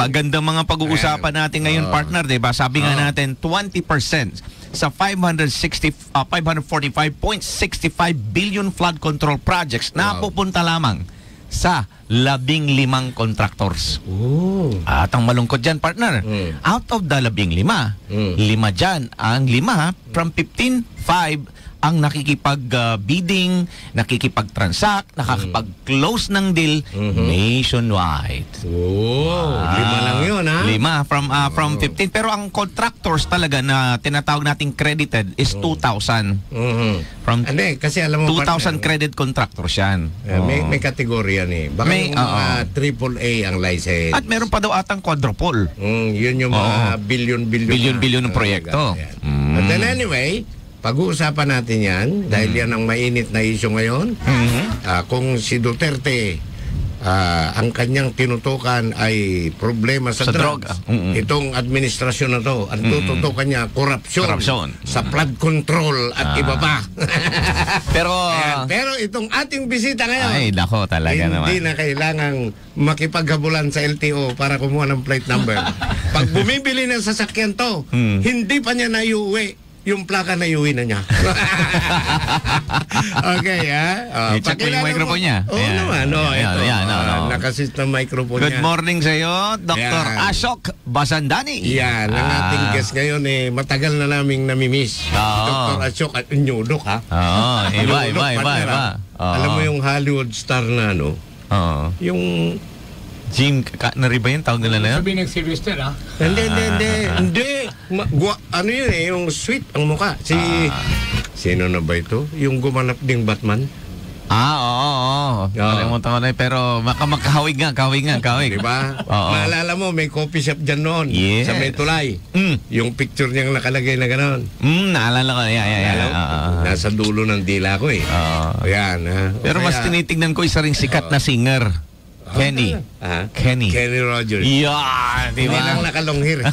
Magandang mga pag-uusapan natin ngayon, partner, 'di ba? Sabi nga natin 20% sa 545.65 billion flood control projects na pupunta lamang sa 15 contractors. At ang malungkot dyan, partner, out of the 15, 5 dyan, ang 5 from 15, 5 ang nakikipag-bidding, nakikipag-transact, nakakapag-close ng deal nationwide. 5 lang yun, ha? 5 from 15. Pero ang contractors talaga na tinatawag nating credited is 2,000. From Kasi alam mo, 2,000 credit contractors yan. May kategorya ni. Baka May, yung mga AAA ang license. At meron pa daw atang quadruple. Yun yung mga billion ng proyekto. But then anyway, pag-uusapan natin yan dahil yan ang mainit na issue ngayon. Kung si Duterte ang kanyang tinutukan ay problema sa drugs, itong administrasyon na to, ang tututukan niya korupsyon sa flood control at iba pa. Pero itong ating bisita ngayon, ay nako talaga hindi naman. na kailangang makipaghabulan sa LTO para kumuha ng plate number. Pag bumibili ng sasakyan to, hindi pa niya naiuwi. Yung plaka na iuwi na niya. Okay, ha? I-check mo yung microphone niya. Oo naman. Ito. Nakasit na microphone niya. Good morning sa iyo, Dr. Ashok Basandani. Yan, ang ating guest ngayon matagal na naming namimiss. Dr. Ashok at Nyudok, ha? Iba. Alam mo yung Hollywood star na yung Jim, na rin ba yun? Tawag nila na yun? Sabi ng Sylvester, ha? Hindi. Ano yun yung sweet ang mukha. Sino na ba ito? Yung gumanap ding Batman? Oo. Kalimutan ko na pero makahawig nga. Diba? Maalala mo, may coffee shop dyan noon. Sa Metulay. Yung picture niyang nakalagay na gano'n. Naalala ko. Nasa dulo ng dila ko Ayan. Pero mas tinitignan ko isa ring sikat na singer. Kenny Rogers. Yeah, diba? Hindi lang nakalonghir.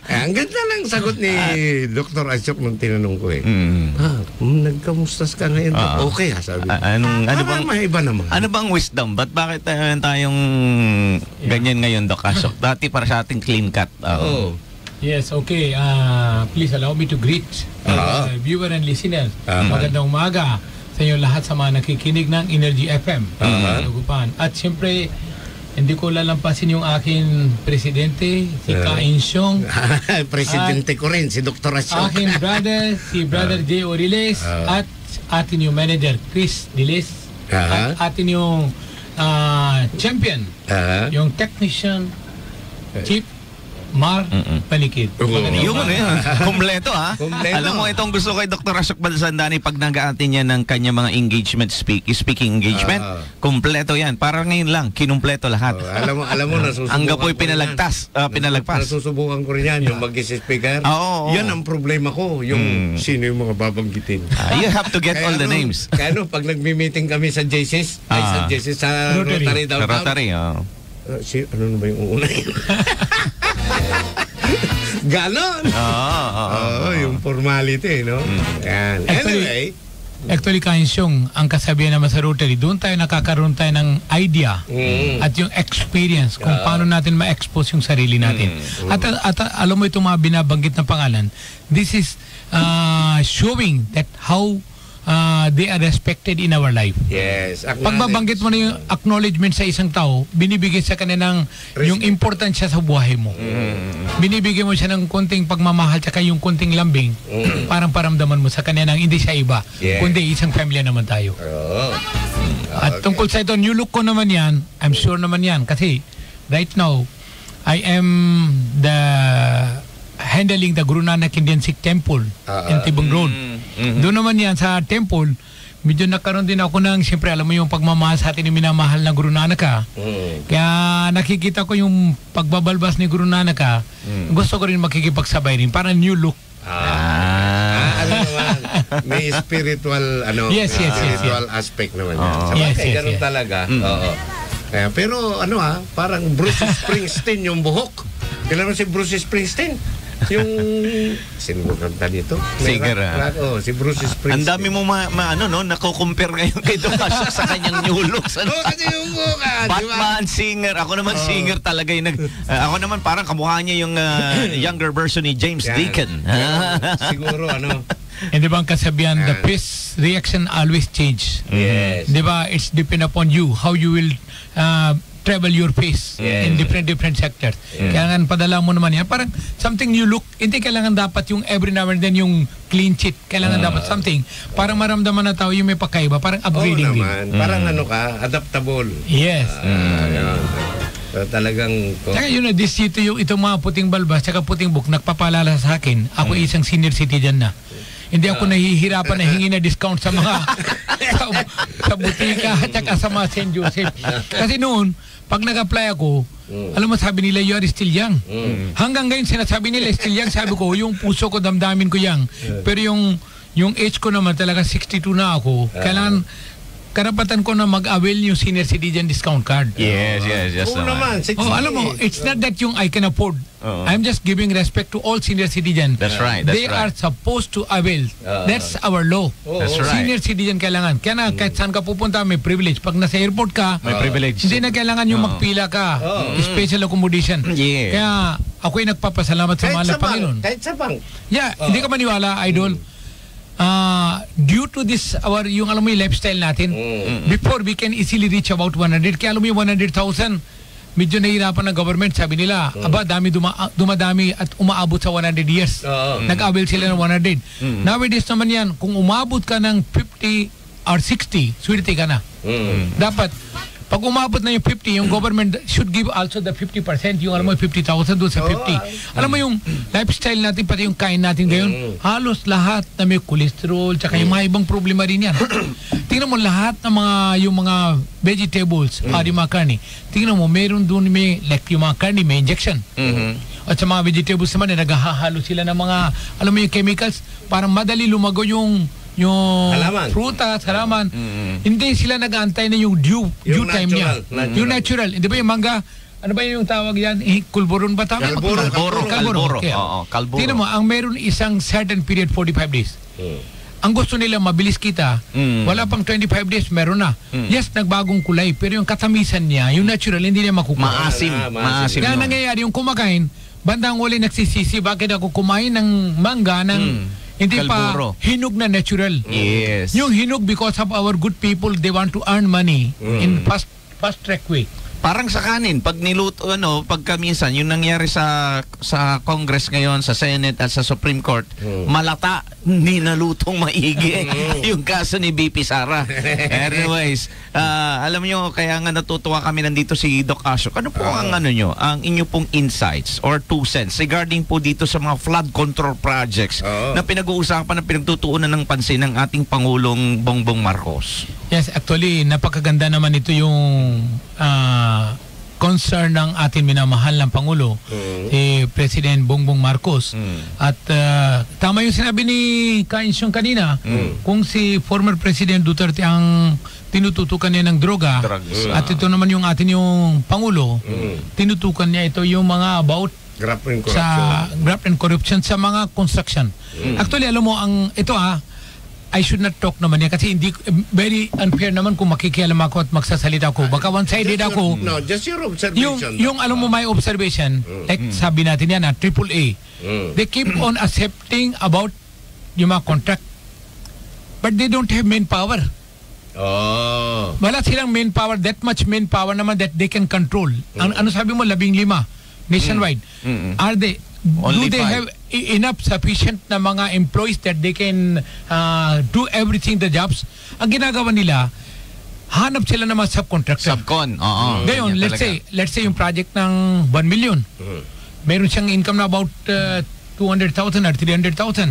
Ang ganda lang sagot ni Dr. Ashok nung tinanong ko nagkamustas ka ngayon? Okay, sabi. Ano bang maiba naman? Ano bang wisdom? Bakit tayong ganyan ngayon, Doc Ashok? Dati para sa ating clean cut. Yes, okay. Please allow me to greet viewer and listeners. Magandang umaga sa inyo lahat sa mga nakikinig ng Energy FM. At siyempre, hindi ko lalampasin yung aking presidente, si Ka-Insyong. Presidente ko rin, si Dr. Ashok. Aking brother, si Brother J. Oriles. At atin yung manager, Chris Diles. At atin yung champion, yung technician, Chief Mar Panikid. Yung kompleto, ha? Alam mo, itong gusto kay Dr. Ashok Basandani pag nag-aatin niya ng kanya mga engagement, speaking engagement, kompleto yan. Para ngayon lang, kinumpleto lahat. Alam mo, nasusubukan ang gapoy pinalagpas. Nasusubukan ko rin yan, yung mag-speaker. Yan ang problema ko, yung sino yung mga babanggitin. You have to get all the names. Kaya pag nagmi-meeting kami sa JCS, sa Rotary downtown. Rotary, ano na ba yung uuna yun? Ganon! Yung formality, no? Yan. Actually, Ka-Insyong, ang kasabihan naman sa Rotary, doon tayo nakakaroon tayo ng idea at yung experience kung paano natin ma-expose yung sarili natin. At alam mo itong mga binabanggit na pangalan, this is showing that how they are respected in our life. Yes. Pagbabanggit mo na yung acknowledgement sa isang tao, binibigay sa kanya ng yung importansya sa buhay mo. Binibigay mo siya ng konting pagmamahal tsaka yung konting lambing, parang paramdaman mo sa kanya ng hindi siya iba, kundi isang pamilya naman tayo. At tungkol sa ito, new look ko naman yan, I'm sure naman yan, kasi right now, I am handling the Guru Nanak Indian Sikh Temple in Tibong Road. Doon naman yan sa temple, medyo nagkaroon din ako ng, siyempre alam mo yung pagmamahal sa atin yung minamahal ng Guru Nanak. Kaya nakikita ko yung pagbabalbas ni Guru Nanak. Gusto ko rin makikipagsabay rin, para new look. Alam naman, may spiritual spiritual aspect naman yan. Ganun talaga. Pero parang Bruce Springsteen yung buhok. Kailan mo si Bruce Springsteen? Yung sino kanta dito? Singer, Si Bruce Springsteen. Ang dami mo nako-compare ngayon kay Tomasio sa kanyang new looks. Ano? Kasi yung mukha, Batman, singer. Ako naman singer talaga yung ako naman parang kamukha niya yung younger version ni James Deacon. Siguro Di ba ang kasabihan, the face reaction always change. Yes. Di ba, it's depend upon you, how you will travel your face in different sectors. Kailangan padala mo naman yan. Parang something you look, hindi kailangan dapat yung every now and then yung clean sheet. Kailangan dapat something. Parang maramdaman na tao yung may pakaiba. Parang upgrading din. Parang adaptable. Yes. So, talagang... Saka dito yung itong mga puting balbas tsaka puting book, nagpapalala sa akin. Ako isang senior citizen na. Hindi ako nahihirapan na hingi na discount sa mga sa butika at saka sa mga St. Joseph. Kasi noon, pag nag-apply ako, alam mo, sabi nila, you are still young. Hanggang ngayon, sinasabi nila, still young. Sabi ko, yung puso ko, damdamin ko young. Pero yung age ko naman talaga, 62 na ako. Kailangan, karapatan ko na mag-avail yung senior citizen discount card. Yes. Oo naman. Alam mo, it's not that yung I can afford. I'm just giving respect to all senior citizens. That's right. They are supposed to avail. That's our law. That's right. Senior citizen kailangan. Kaya na, kahit saan ka pupunta, may privilege. Pag nasa airport ka, may privilege. Hindi na kailangan yung magpila ka. Special accommodation. Yeah. Kaya ako'y nagpapasalamat sa mahal na Panginoon. Kahit sa bank. Yeah, hindi ka maniwala, idol. Due to this, yung alam mo yung lifestyle natin, before we can easily reach about 100. Kaya alam mo yung 100,000, medyo nahihirapan ng government. Sabi nila, dumadami at umaabot sa 100 years. Nag-avail sila ng 100. Nowadays naman yan, kung umabot ka ng 50 or 60, swerte ka na. Dapat, pag umabot na yung 50, yung government should give also the 50%, yung alam mo, 50,000 doon sa 50. Alam mo yung lifestyle natin, pati yung kain natin ngayon, halos lahat na may cholesterol, tsaka yung mga ibang problema rin yan. Tingnan mo lahat ng yung mga vegetables, yung mga karne. Tingnan mo, meron doon yung mga karne, may injection. At sa mga vegetables naman, naghahalo sila ng mga, alam mo yung chemicals, parang madali lumago yung halaman. Prutas, halaman. Hindi sila nag-aantay na yung due time niya. Yung natural. Hindi ba yung mangga? Ano ba yung tawag yan? Kulburon ba tama? Kalburo. Tingnan mo, ang meron isang certain period, 45 days. Ang gusto nila mabilis kita, wala pang 25 days, meron na. Yes, nagbagong kulay, pero yung katamisan niya, yung natural, hindi niya makukuha. Maasim. Kaya nangyayari, yung kumakain, bandang uli nagsisisi, bakit ako kumain ng mangga, hindi Kalburo. Pa hinog na natural. Yes. Yung hinog because of our good people, they want to earn money in fast track way. Parang sa kanin, pag niluto, pagka minsan, yung nangyari sa Congress ngayon, sa Senate at sa Supreme Court, malata, hindi nalutong maigi. Yung kaso ni BP Sara. Anyways, alam nyo, kaya nga natutuwa kami nandito si Doc Asio. Ano po ang ang inyo pong insights or 2 cents regarding po dito sa mga flood control projects na pinag-uusapan na pinagtutuunan ng pansin ng ating Pangulong Bongbong Marcos? Yes, actually, napakaganda naman ito yung concern ng ating minamahal ng Pangulo, President Bongbong Marcos. At tama yung sinabi ni Kainsyong kanina, kung si former President Duterte ang tinututukan niya ng droga, at ito naman yung atin yung Pangulo, tinutukan niya ito yung mga about graft and corruption sa mga construction. Actually, alam mo, ito I should not talk naman yan kasi hindi very unfair naman kung makikialam ako at magsasalita ako. Baka one-sided ako. No, just your observation. Yung alam mo, my observation, like sabi natin yan, AAA, they keep on accepting about yung mga contract, but they don't have manpower. Wala silang manpower, that much manpower naman that they can control. Ano sabi mo, 15 nationwide. Are they Only do they 5. have enough sufficient na mga employees that they can do everything the jobs? Ang ginagawa nila, hanap sila ng mga subcontractor. Subcon, Ngayon, let's say yung project ng 1 million. Meron siyang income na about 200,000 or 300,000.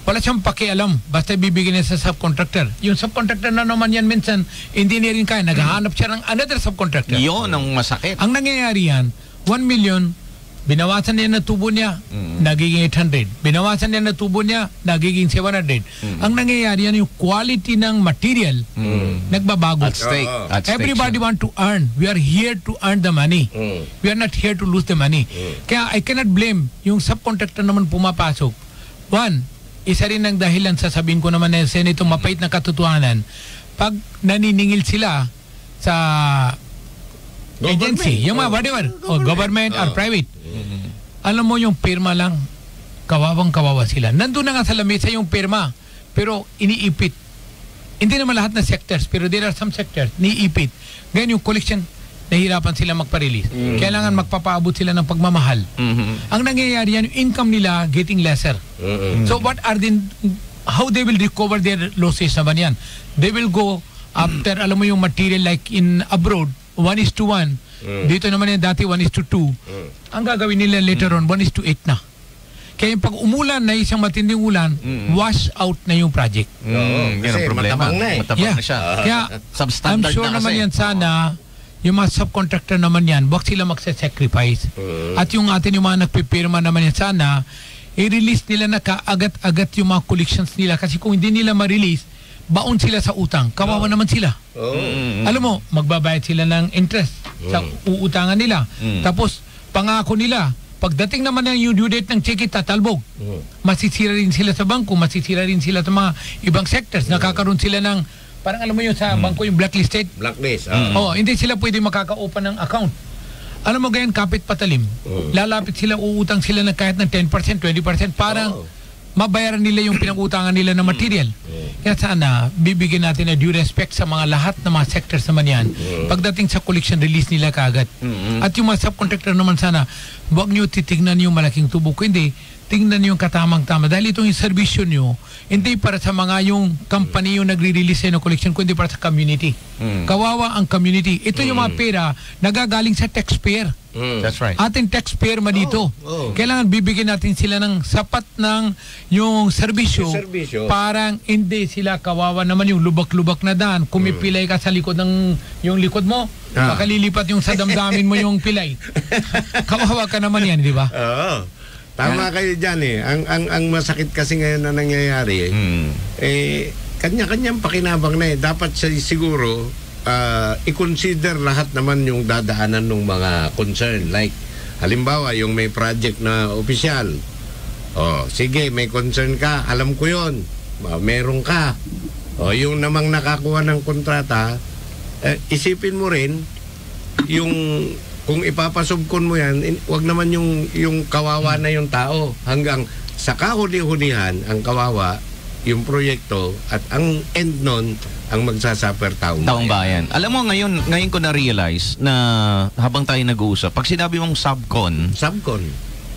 Wala siyang pakialam, basta bibigyan niya sa subcontractor. Yung subcontractor na naman yan minsan, engineering kaya, naghahanap siya ng another subcontractor. Yun ang masakit. Ang nangyayari yan, 1 million, Binawasan niya na tubo niya, nagiging 800. Binawasan niya na tubo niya, nagiging 700. Ang nangyayari yan, yung quality ng material, nagbabago. At stake. At stake Everybody siya. want to earn. We are here to earn the money. We are not here to lose the money. Kaya I cannot blame yung subcontractor naman pumapasok. One, isa rin ang dahilan, sasabihin ko naman na Senator, mapait na katotohanan, pag naniningil sila sa agency, yung mga whatever, o government or private, alam mo yung pirma lang, kawawang-kawawa sila. Nandun na nga sa lamesa yung pirma, pero iniipit. Hindi naman lahat na sectors, pero there are some sectors, iniipit. Ngayon yung collection, nahirapan sila magpa-release. Kailangan magpapaabot sila ng pagmamahal. Ang nangyayari yan, yung income nila getting lesser. So what are how they will recover their losses naman yan? They will go after, alam mo yung material like in abroad, 1:1. Dito naman yan dati 1:2. Ang gagawin nila later on 1:8 na. Kaya yung pag umulan na isang matinding ulan, wash out na yung project. Yan ang problema. matabang na eh. Matabang na siya. Kaya Substandard I'm sure na naman kasi. yan sana, yung mga subcontractor naman yan, wag sila magsa-sacrifice. At yung atin yung mga nagpipirma naman yan sana, i-release nila na kaagat-agat yung mga collections nila. Kasi kung hindi nila ma-release, baon sila sa utang. Kawawa naman sila. Alam mo, magbabayad sila ng interest sa uutangan nila. Tapos, pangako nila, pagdating naman yung due date ng cheque, tatalbog. Masisira rin sila sa bangko, masisira rin sila sa mga ibang sectors. Nakakaroon sila ng, parang alam mo yun sa bangko, yung blacklisted. Blacklist. Hindi sila pwede makaka-open ng account. Alam mo ganyan, kapit patalim. Lalapit sila, uutang sila ng kahit ng 10%, 20%, parang mabayaran nila yung pinag-utangan nila ng material. Kaya sana, bibigyan natin na due respect sa mga lahat ng mga sectors naman yan. Pagdating sa collection, release nila kaagad. At yung mga subcontractor naman sana, huwag nyo titignan yung malaking tubo. Kundi, tingnan yung katamang-tama. Dahil itong yung servisyo nyo, hindi para sa mga yung company yung nagre-release ng collection, kundi para sa community. Kawawa ang community. Ito yung mga pera nagagaling sa taxpayer. That's right. Ating taxpayer man dito. Kailangan bibigyan natin sila ng sapat ng yung serbisyo. Parang hindi sila kawawa naman yung lubak-lubak na daan. Kung may pilay ka sa likod ng yung likod mo, makalilipat yung sa damdamin mo yung pilay. Kawawa ka naman yan, di ba? Oo. Tama kayo dyan eh. Ang masakit kasi ngayon na nangyayari kanya-kanyang pakinabang na eh. Dapat siguro i-consider lahat naman yung dadaanan ng mga concern. Like, halimbawa, yung may project na opisyal. Sige, may concern ka. Alam ko yun. Meron ka. Yung namang nakakuha ng kontrata, isipin mo rin, yung kung ipapasubkon mo yan, wag naman yung kawawa na yung tao. Hanggang sa kahuli-hulihan, ang kawawa, yung proyekto, at ang end nun, ang magsasuffer taong bayan. Alam mo, ngayon ko na-realize na habang tayo nag-uusap, pag sinabi mong subcon,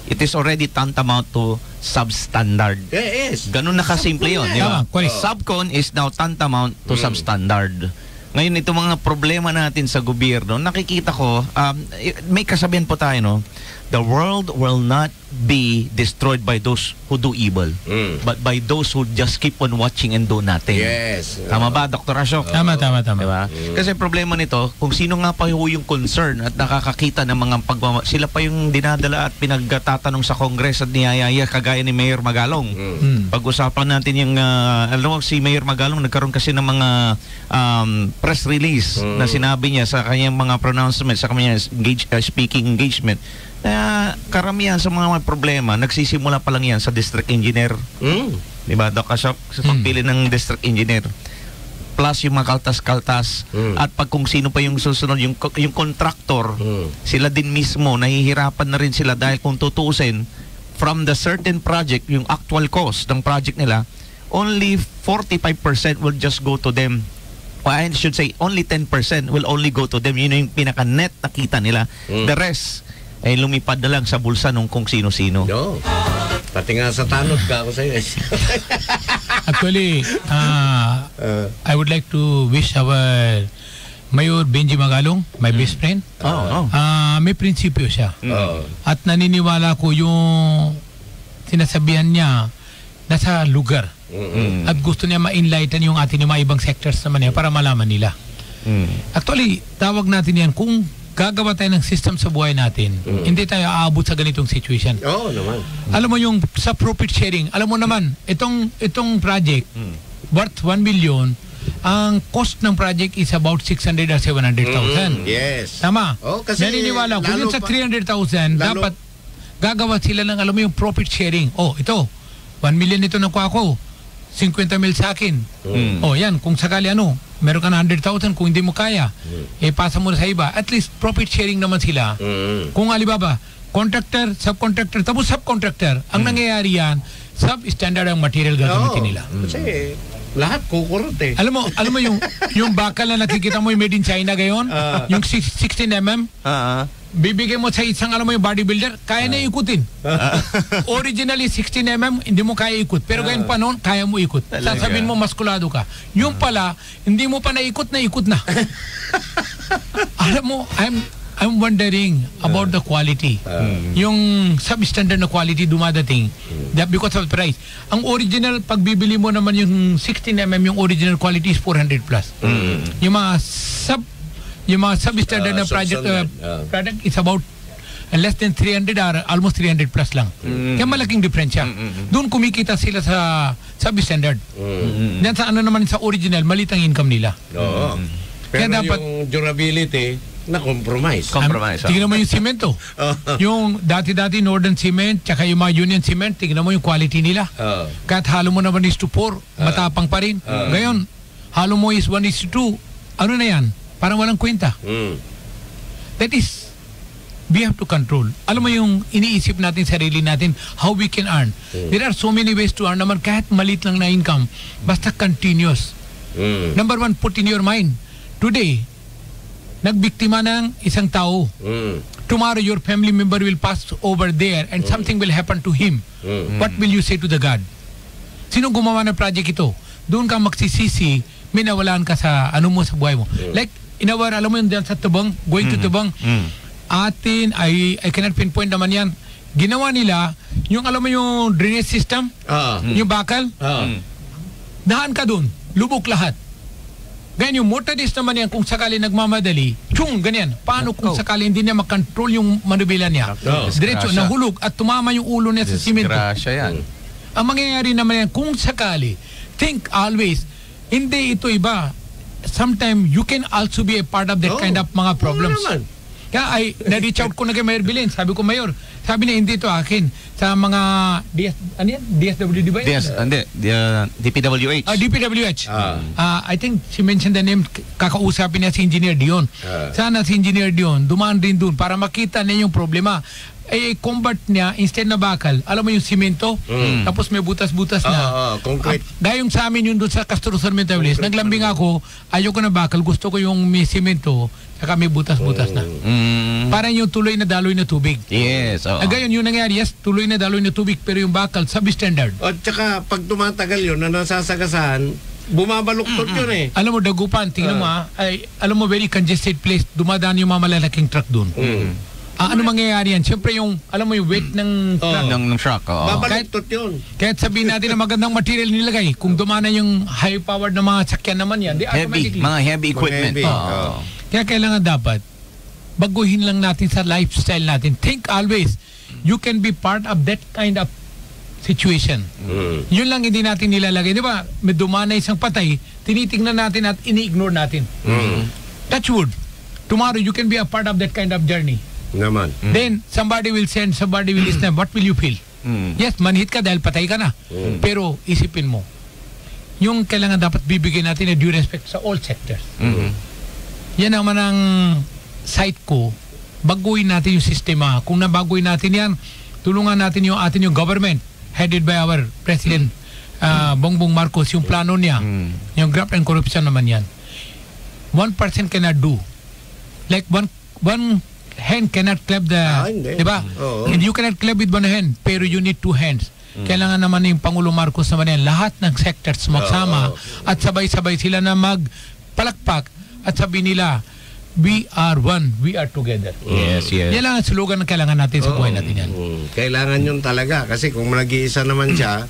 it is already tantamount to substandard. Yes. Ganun na kasimple yun. Di ba? Subcon is now tantamount to substandard. Ngayon, itong mga problema natin sa gobyerno, nakikita ko, may kasabihan po tayo, no? The world will not be destroyed by those who do evil, but by those who just keep on watching and do nothing. Yes. Tama ba, Dr. Ashok? Tama. Diba? Kasi problema nito, kung sino nga pa yung concern at nakakakita ng mga sila pa yung dinadala at pinagtatanong sa Congress at niyayaya, kagaya ni Mayor Magalong. Pag-usapan natin yung, alam mo, si Mayor Magalong nagkaroon kasi ng mga press release na sinabi niya sa kanyang mga pronouncements, sa kanyang speaking engagement, na karamihan sa mga problema, nagsisimula pa lang yan sa district engineer. Diba, Doc Ashok? Sa pagpili ng district engineer. Plus yung mga kaltas-kaltas. At pag kung sino pa yung susunod, yung contractor, sila din mismo, nahihirapan na rin sila dahil kung tutuusin, from the certain project, yung actual cost ng project nila, only 45% will just go to them. I should say, only 10% will only go to them. Yun yung pinaka-net na kita nila. The rest, ay lumipad na lang sa bulsa nung kung sino-sino. No. Pati nga sa tanod ka ako sa'yo. Actually, I would like to wish our Mayor Benji Magalong, my best friend. May prinsipyo siya. At naniniwala ko yung sinasabihan niya nasa lugar. At gusto niya ma-enlighten yung atin yung mga ibang sectors naman niya para malaman nila. Actually, tawag natin yan kung gagawa tayo ng system sa buhay natin, hindi tayo aabot sa ganitong situation. Oo naman. Alam mo yung sa profit sharing, alam mo naman, itong project, worth 1 million, ang cost ng project is about 600 or 700,000. Yes. Tama? Oh, kasi naniniwala, kung yun sa pa- 300,000, lalo- dapat gagawa sila ng, alam mo yung profit sharing. Oh, ito, 1 million ito nakuha ko, 50 mil sa akin. Oh, yan, kung sakali meron ka na 100,000, kung hindi mo kaya, pasa mo na sa iba. At least profit sharing naman sila. Kung alibaba, contractor, subcontractor, tapos subcontractor, ang nangyayari yan, sub-standard ang material gagamitin nila. Kasi lahat kukurot eh. Alam mo yung bakal na nakikita mo yung made in China gayon, yung 16 mm, bibigay mo sa isang yung bodybuilder, kaya na ikutin. Originally 16 mm, hindi mo kaya ikut. Pero ngayon pa noon, kaya mo ikut. Sasabihin mo maskulado ka. Yung pala, hindi mo pa naikot na. Alam mo, I'm wondering about the quality. Yung substandard na quality dumadating because of the price. Ang original, pag bibili mo naman yung 16mm, yung original quality is 400 plus. Yung mga substandard na product is about less than 300 or almost 300 plus lang. Kaya malaking diferensya. Doon kumikita sila sa substandard. Yan sa naman sa original, malit ang income nila. Oo. Pero dapat yung durability na compromise. Tingnan mo yung semento. Yung dati-dati Northern Cement, tsaka yung mga Union Cement, tingnan mo yung quality nila. Kahit halo mo naman is to 4, matapang pa rin. Ngayon, halo mo is 1:2. Ano na yan? Parang walang kwenta. That is, we have to control. Alam mo yung iniisip natin, sarili natin, how we can earn. There are so many ways to earn naman, kahit malit lang na income. Basta continuous. Number one, put in your mind, today, nagbiktima ng isang tao. Tomorrow, your family member will pass over there and something will happen to him. What will you say to the God? Sino gumawa ng project ito? Doon ka magsisisi, may nawalaan ka sa mo sa buhay mo. Like, alam mo yun dyan sa Tubang, going to Tubang, atin, I cannot pinpoint naman yan. Ginawa nila, yung alam mo yung drainage system, yung bakal, daan ka doon, lubok lahat. Ganyan yung motorist naman yan, kung sakali nagmamadali, ganyan. Paano kung sakali hindi niya makontrol yung manubila niya? Diretso, nahulog at tumama yung ulo niya sa simento. Disgrasya yan. Ang mangyayari naman yan, kung sakali, think always, hindi ito iba. Sometimes you can also be a part of that kind of mga problems. Kaya na-reach out ko na kay Mayor Bilin. Sabi ko, Mayor, sabi niya, hindi ito akin. Sa mga DSWD ba yun? DPWH. DPWH. I think she mentioned the name, kakausapin niya si Engineer Dion. Sana si Engineer Dion, dumaan din dun para makita niya yung problema. Combat niya, instead na bakal, alam mo yung simento, tapos may butas-butas na. Concrete. Gayong sa amin yun doon sa Castro Sarmiento Village, naglambing ako, ayoko na bakal, gusto ko yung may simento, saka may butas-butas na. Parang yung tuloy na daloy na tubig. Yes. Gayon yung nangyari, yes, tuloy na daloy na tubig, pero yung bakal, substandard. At saka, pag tumatagal yun, na nasasagasahan, bumabaluktot yun eh. Alam mo, Dagupan, tingnan mo alam mo, very congested place, dumadaan yung mga malalaking truck doon. Ano mangyayari yan? Siyempre yung, alam mo yung weight ng truck. Ng truck, babaluktot yun. Kahit sabihin natin na magandang material nilagay, kung dumana yung high-powered na mga sakyan naman yan, mga heavy equipment. Kaya kailangan dapat, baguhin lang natin sa lifestyle natin. Think always, you can be part of that kind of situation. Yun lang hindi natin nilalagay. Di ba? May dumana isang patay, tinitingnan natin at ini-ignore natin. Touch wood. Tomorrow, you can be a part of that kind of journey. Naman. Then, somebody will send, somebody will listen. What will you feel? Yes, manhit ka dahil patay ka na. Pero, isipin mo, yung kailangan dapat bibigyan natin na due respect sa all sectors. Yan naman ang site ko. Baguhin natin yung sistema. Kung nabaguhin natin yan, tulungan natin yung atin yung government headed by our President Bongbong Marcos, yung plano niya, yung graft and corruption naman yan. 1% cannot do. Like one hand cannot clap the, diba? And you cannot clap with one hand, pero you need two hands. Kailangan naman yung Pangulo Marcos naman yan, lahat ng sectors magsama at sabay-sabay sila na magpalakpak at sabi nila, we are one, we are together. Yes. Yan lang ang slogan na kailangan natin sa buhay natin yan. Kailangan yun talaga kasi kung nag-iisa naman siya,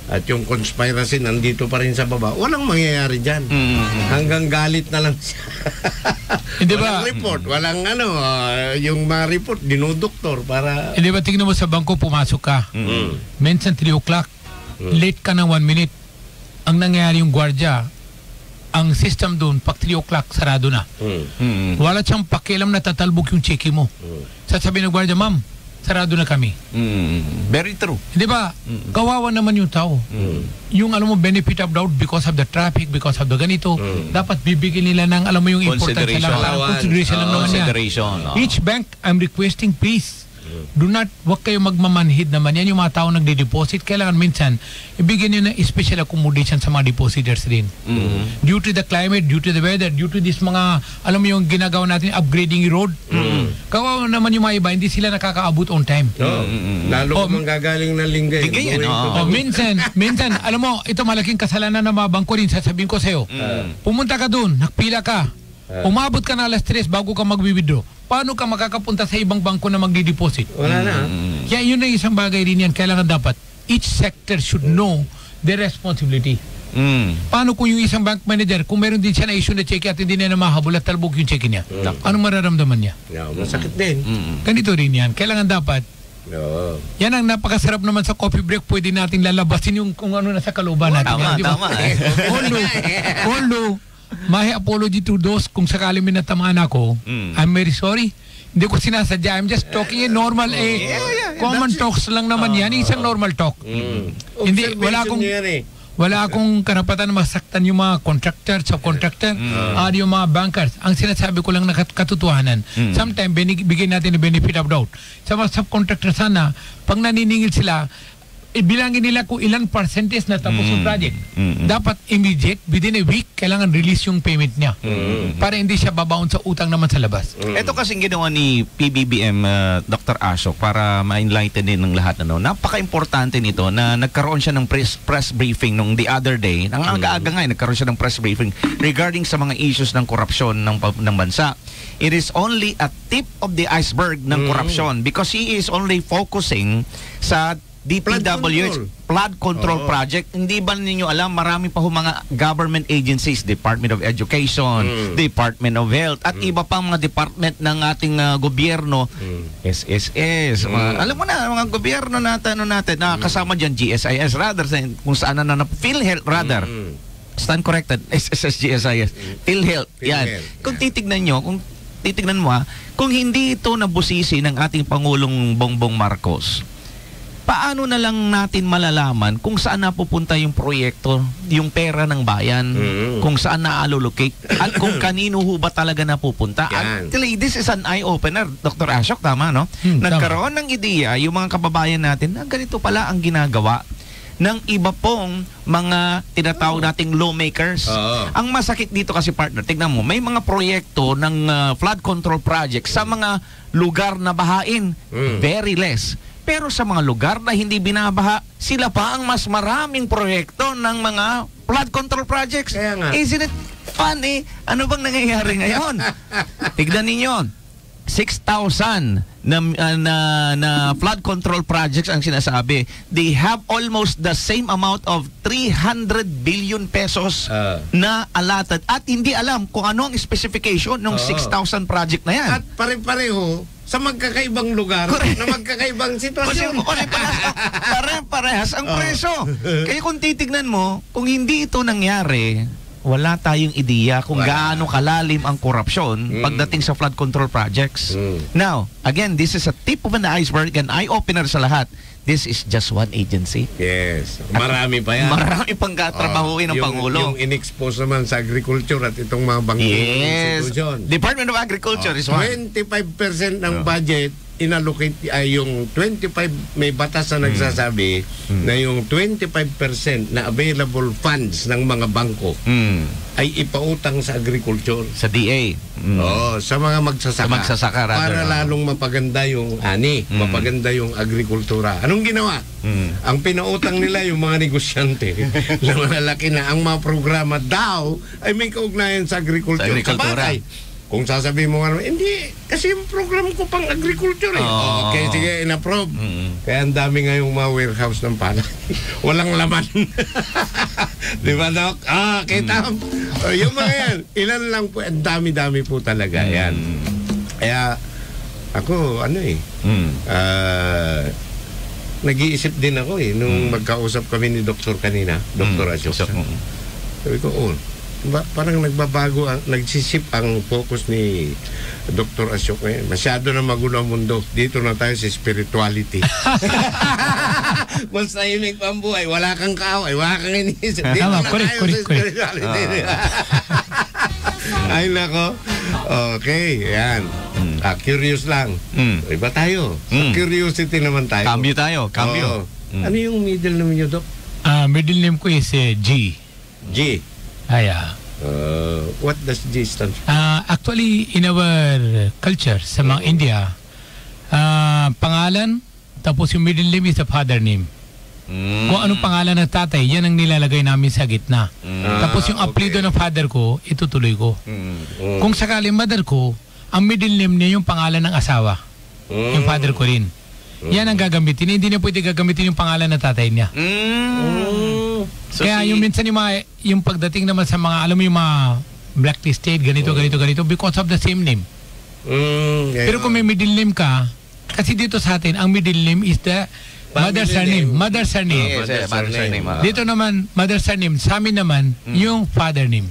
at yung conspiracy nandito pa rin sa baba, walang mangyayari dyan. Hanggang galit na lang siya. Hindi ba? Walang report, walang yung mga report, dinudoktor para... Hindi ba, tingnan mo sa bangko, pumasok ka. Minsan 3 o'clock, late ka ng 1 minute. Ang nangyayari yung gwardiya, ang system doon, pag 3 o'clock, sarado na. Wala siyang pakialam na tatalbog yung cheque mo. Sasabihin ng gwardiya, ma'am, sarado na kami. Very true. Di ba? Kawawa naman yung tao. Yung alam mo, benefit of doubt because of the traffic, because of the ganito, dapat bibigyan nila ng, alam mo yung importance sa lahat. Consideration lang naman yan. Each bank, I'm requesting, please, do not, wag kayo magmamanhid naman. Yan yung mga tao nagde-deposit. Kailangan minsan, ibigyan nyo ng special accommodation sa mga depositors din. Due to the climate, due to the weather, due to this mga, alam mo yung ginagawa natin, upgrading road. Kawawa naman yung mga iba, hindi sila nakakaabot on time. Lalo kung gagaling ng linggay. Minsan, alam mo, ito malaking kasalanan ng mga bangko rin, sasabihin ko sa'yo. Pumunta ka doon, nakpila ka. Umabot ka na alas 3 bago ka mag-withdraw. Paano ka makakapunta sa ibang bangko na magdi-deposit? Wala na. Kaya yun ang isang bagay rin yan. Kailangan dapat, each sector should know their responsibility. Paano kung yung isang bank manager, kung meron din siya na issue na check at hindi na mahabol at talbog yung check niya, anong mararamdaman niya? Masakit din. Ganito rin yan. Kailangan dapat, yan ang napakasarap naman sa coffee break, pwede natin lalabasin yung kung ano na sa kalooban natin. Tama. Although, my apology to those kung sakali minatamaan ako. I'm very sorry. Hindi ko sinasadya. I'm just talking a normal, common talks lang naman yan. Isang normal talk. Hindi, wala akong karapatan na masaktan yung mga contractor, subcontractor, at yung mga bankers. Ang sinasabi ko lang na katotohanan. Sometimes, bigyan natin the benefit of doubt. Sa mga subcontractor sana, pag naniningil sila, bilangin nila kung ilan percentage na tapos yung project. Dapat immediate, within a week, kailangan release yung payment niya. Para hindi siya babaon sa utang naman sa labas. Ito kasing ginawa ni PBBM, Dr. Ashok, para ma-enlighten din ng lahat. Napaka-importante nito na nagkaroon siya ng press briefing nung the other day. Ang aga-aga nga, nagkaroon siya ng press briefing regarding sa mga issues ng korupsyon ng bansa. It is only a tip of the iceberg ng korupsyon because he is only focusing sa DPWH flood control project. Hindi ba ninyo alam, marami pa ho mga government agencies, Department of Education, Department of Health, at iba pang mga department ng ating gobyerno, SSS, alam mo na, mga gobyerno natin, na kasama dyan, GSIS, rather, kung saan na PhilHealth, rather. Stand corrected, SSS, GSIS, PhilHealth, yan. Kung titignan mo, kung hindi ito nabusisi ng ating Pangulong Bongbong Marcos, paano na lang natin malalaman kung saan napupunta yung proyekto, yung pera ng bayan, kung saan na-allocate, at kung kanino ho ba talaga napupunta? Actually, this is an eye-opener, Dr. Ashok, tama, no? Nagkaroon ng ideya yung mga kababayan natin na ganito pala ang ginagawa ng iba pong mga tinatawag nating lawmakers. Ang masakit dito kasi, partner, tignan mo, may mga proyekto ng flood control project sa mga lugar na bahain, very less. Pero sa mga lugar na hindi binabaha, sila pa ang mas maraming proyekto ng mga flood control projects. Isn't it funny? Ano bang nangyayari ngayon? Tignan ninyo, 6,000 na flood control projects ang sinasabi. They have almost the same amount of 300 billion pesos na allotted. At hindi alam kung ano ang specification ng 6,000 project na yan. At pare-pareho sa magkakaibang lugar na magkakaibang sitwasyon. Pare-parehas ang preso. Kaya kung titignan mo, kung hindi ito nangyari, wala tayong ideya kung gaano kalalim ang korupsyon pagdating sa flood control projects. Now, again, this is a tip of an iceberg and eye-opener sa lahat. This is just one agency. Yes. Marami pa yan. Marami pang katrabahuin ng Pangulo. Yung in-expose naman sa agriculture at itong mga bangkong institution. Department of Agriculture is one. 25% ng budget inallocate ay yung 25, may batas na nagsasabi na yung 25% na available funds ng mga bangko ay ipautang sa agriculture. Sa DA. Sa mga magsasaka. Sa magsasaka, para lalong mapaganda yung mapaganda yung agrikultura. Anong ginawa? Ang pinautang nila yung mga negosyante na malalaki na ang mga programa daw ay may kaugnayan sa agriculture. Sa agrikultura. Kung sasabihin mo nga, hindi, kasi yung program ko pang agriculture eh. Oo. Okay, sige, in-approve. Kaya ang dami ngayong mga warehouse ng palay. Walang laman. Di ba, Doc? Kita mo. Yung mga yan, ilan lang po, ang dami-dami po talaga yan. Kaya, ako, nag-iisip din ako nung magkausap kami ni Doktor kanina, Dr. Ashok. Sabi ko, parang nagbabago, nagsisip ang focus ni Dr. Ashok ngayon. Masyado na magulo ang mundo. Dito na tayo sa spirituality. Mas tahimik pa ang buhay. Wala kang kaaway, wala kang inisip. Dito na tayo sa spirituality. Ay, nako. Okay, yan. Curious lang. Iba tayo. Sa curiosity naman tayo. Cambio. Ano yung middle name niyo, Doc? Middle name ko is G. G. What does G stand for? Actually, in our culture, sa mga India, pangalan, tapos yung middle name is the father name. Kung anong pangalan ng tatay, yan ang nilalagay namin sa gitna. Tapos yung apelyido ng father ko, itutuloy ko. Kung sakali mother ko, ang middle name niya yung pangalan ng asawa. Yung father ko rin. Yan ang gagamitin. Hindi na pwede gagamitin yung pangalan ng tatay niya. So kaya yung minsan yung pagdating naman sa mga, alam mo yung mga blacklisted, ganito, because of the same name. Pero kung may middle name ka, kasi dito sa atin, ang middle name is the mother surname. Mother surname. Yes, mother surname. Dito naman, mother surname. Sa amin naman, yung father name.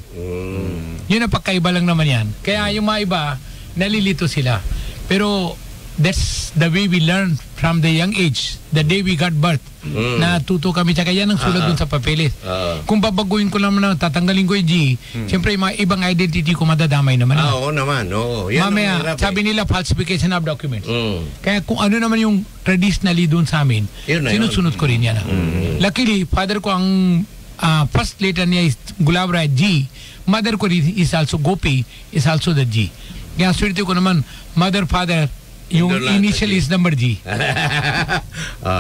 Yun ang pagkaiba lang naman yan. Kaya yung mga iba, nalilito sila. Pero that's the way we learn from the young age, the day we got birth. Natuto kami, tsaka yan ang sulat dun sa papeles. Kung babaguhin ko lang na, tatanggalin ko yung G, siyempre yung mga ibang identity ko madadamay naman. Oo naman. Yan mamaya, sabi nila falsification of documents. Kaya kung ano naman yung traditionally dun sa amin, sinusunod ko rin yan. Luckily, father ko ang first letter niya is Gulabra, G. Mother ko rin is also Gopi, is also the G. Kaya swerte ko naman, mother, father, yung initial is number G.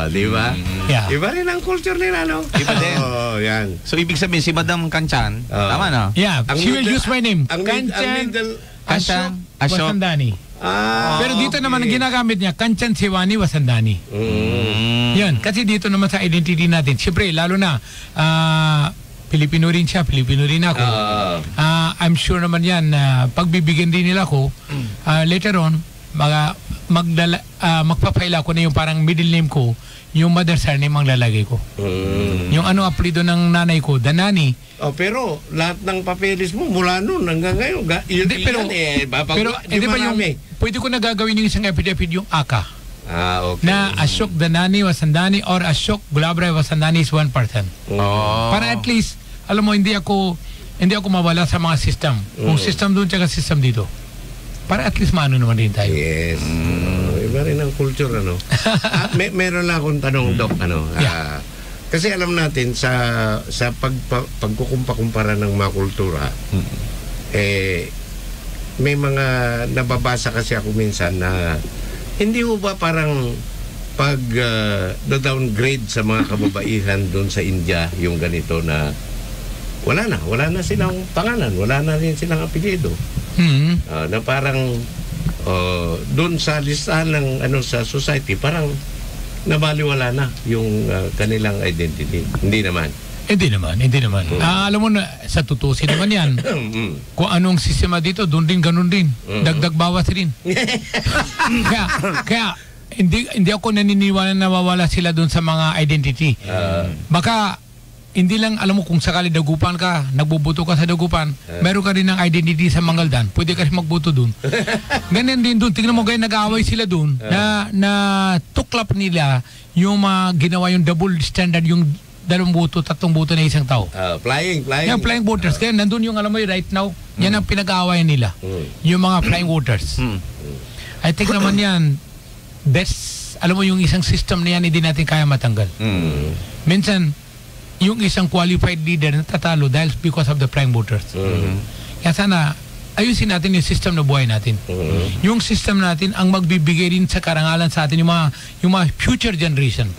Di ba? Yeah. Iba rin ang culture nila, no? Iba din. Yan. So, ibig sabihin, si Madam Kanchan, tama na? Yeah, she will use my name. Kanchan Ashok Wasandani. Pero dito naman ang ginagamit niya, Kanchan Siwani Wasandani. Yan, kasi dito naman sa identity natin, siyempre, lalo na, Pilipino rin siya, Pilipino rin ako. I'm sure naman yan, pagbibigyan din nila ako, later on, magpapaila ko na yung parang middle name ko, yung mother surname ang lalagay ko. Yung apelyido ng nanay ko, Danani. Pero lahat ng papeles mo mula noon hanggang ngayon, pwede ko na gagawin yung isang affidavit yung AKA. Okay. Na Ashok Danani Wasandani or Ashok Gulabra Wasandani is one person. Para at least, alam mo, hindi ako mawala sa mga system. Kung system doon, tsaka system dito. Para at least maano naman din tayo. Yes. Iba rin ang culture, ano? Meron lang akong tanong, Doc, kasi alam natin sa pagkukumpara ng mga kultura, may mga nababasa kasi ako minsan na hindi mo ba parang downgrade sa mga kababaihan doon sa India yung ganito na wala na silang pangalan, wala na rin silang apelyido. Na parang doon sa listahan ng sa society, parang nabaliwala na yung kanilang identity. Hindi naman. Hindi naman. Alam mo na, sa tutusin naman yan. Kung anong sistema dito, doon din, ganun din. Dagdag bawas rin. kaya hindi ako naniniwala na nawawala sila doon sa mga identity. Baka, hindi lang, alam mo, kung sakali dagupan ka, nagbubuto ka sa dagupan, meron ka rin ng identity sa Mangaldan, pwede ka rin magbuto doon. Ganyan din doon. Tingnan mo, gaya nag-aaway sila doon, na tuklap nila yung ginawa yung double standard, yung 2 buto, 3 buto na isang tao. Flying voters. Kaya nandun yung, alam mo, right now, yan ang pinag-aawayan nila. Yung mga flying voters. I think naman yan, best, alam mo, yung isang system na yan, hindi natin kaya matanggal. Minsan, yung isang qualified leader na tatalo dahil because of the flying voters. Kaya sana, ayusin natin yung system na buhay natin. Yung system natin ang magbibigay rin sa karangalan sa atin yung mga future generation.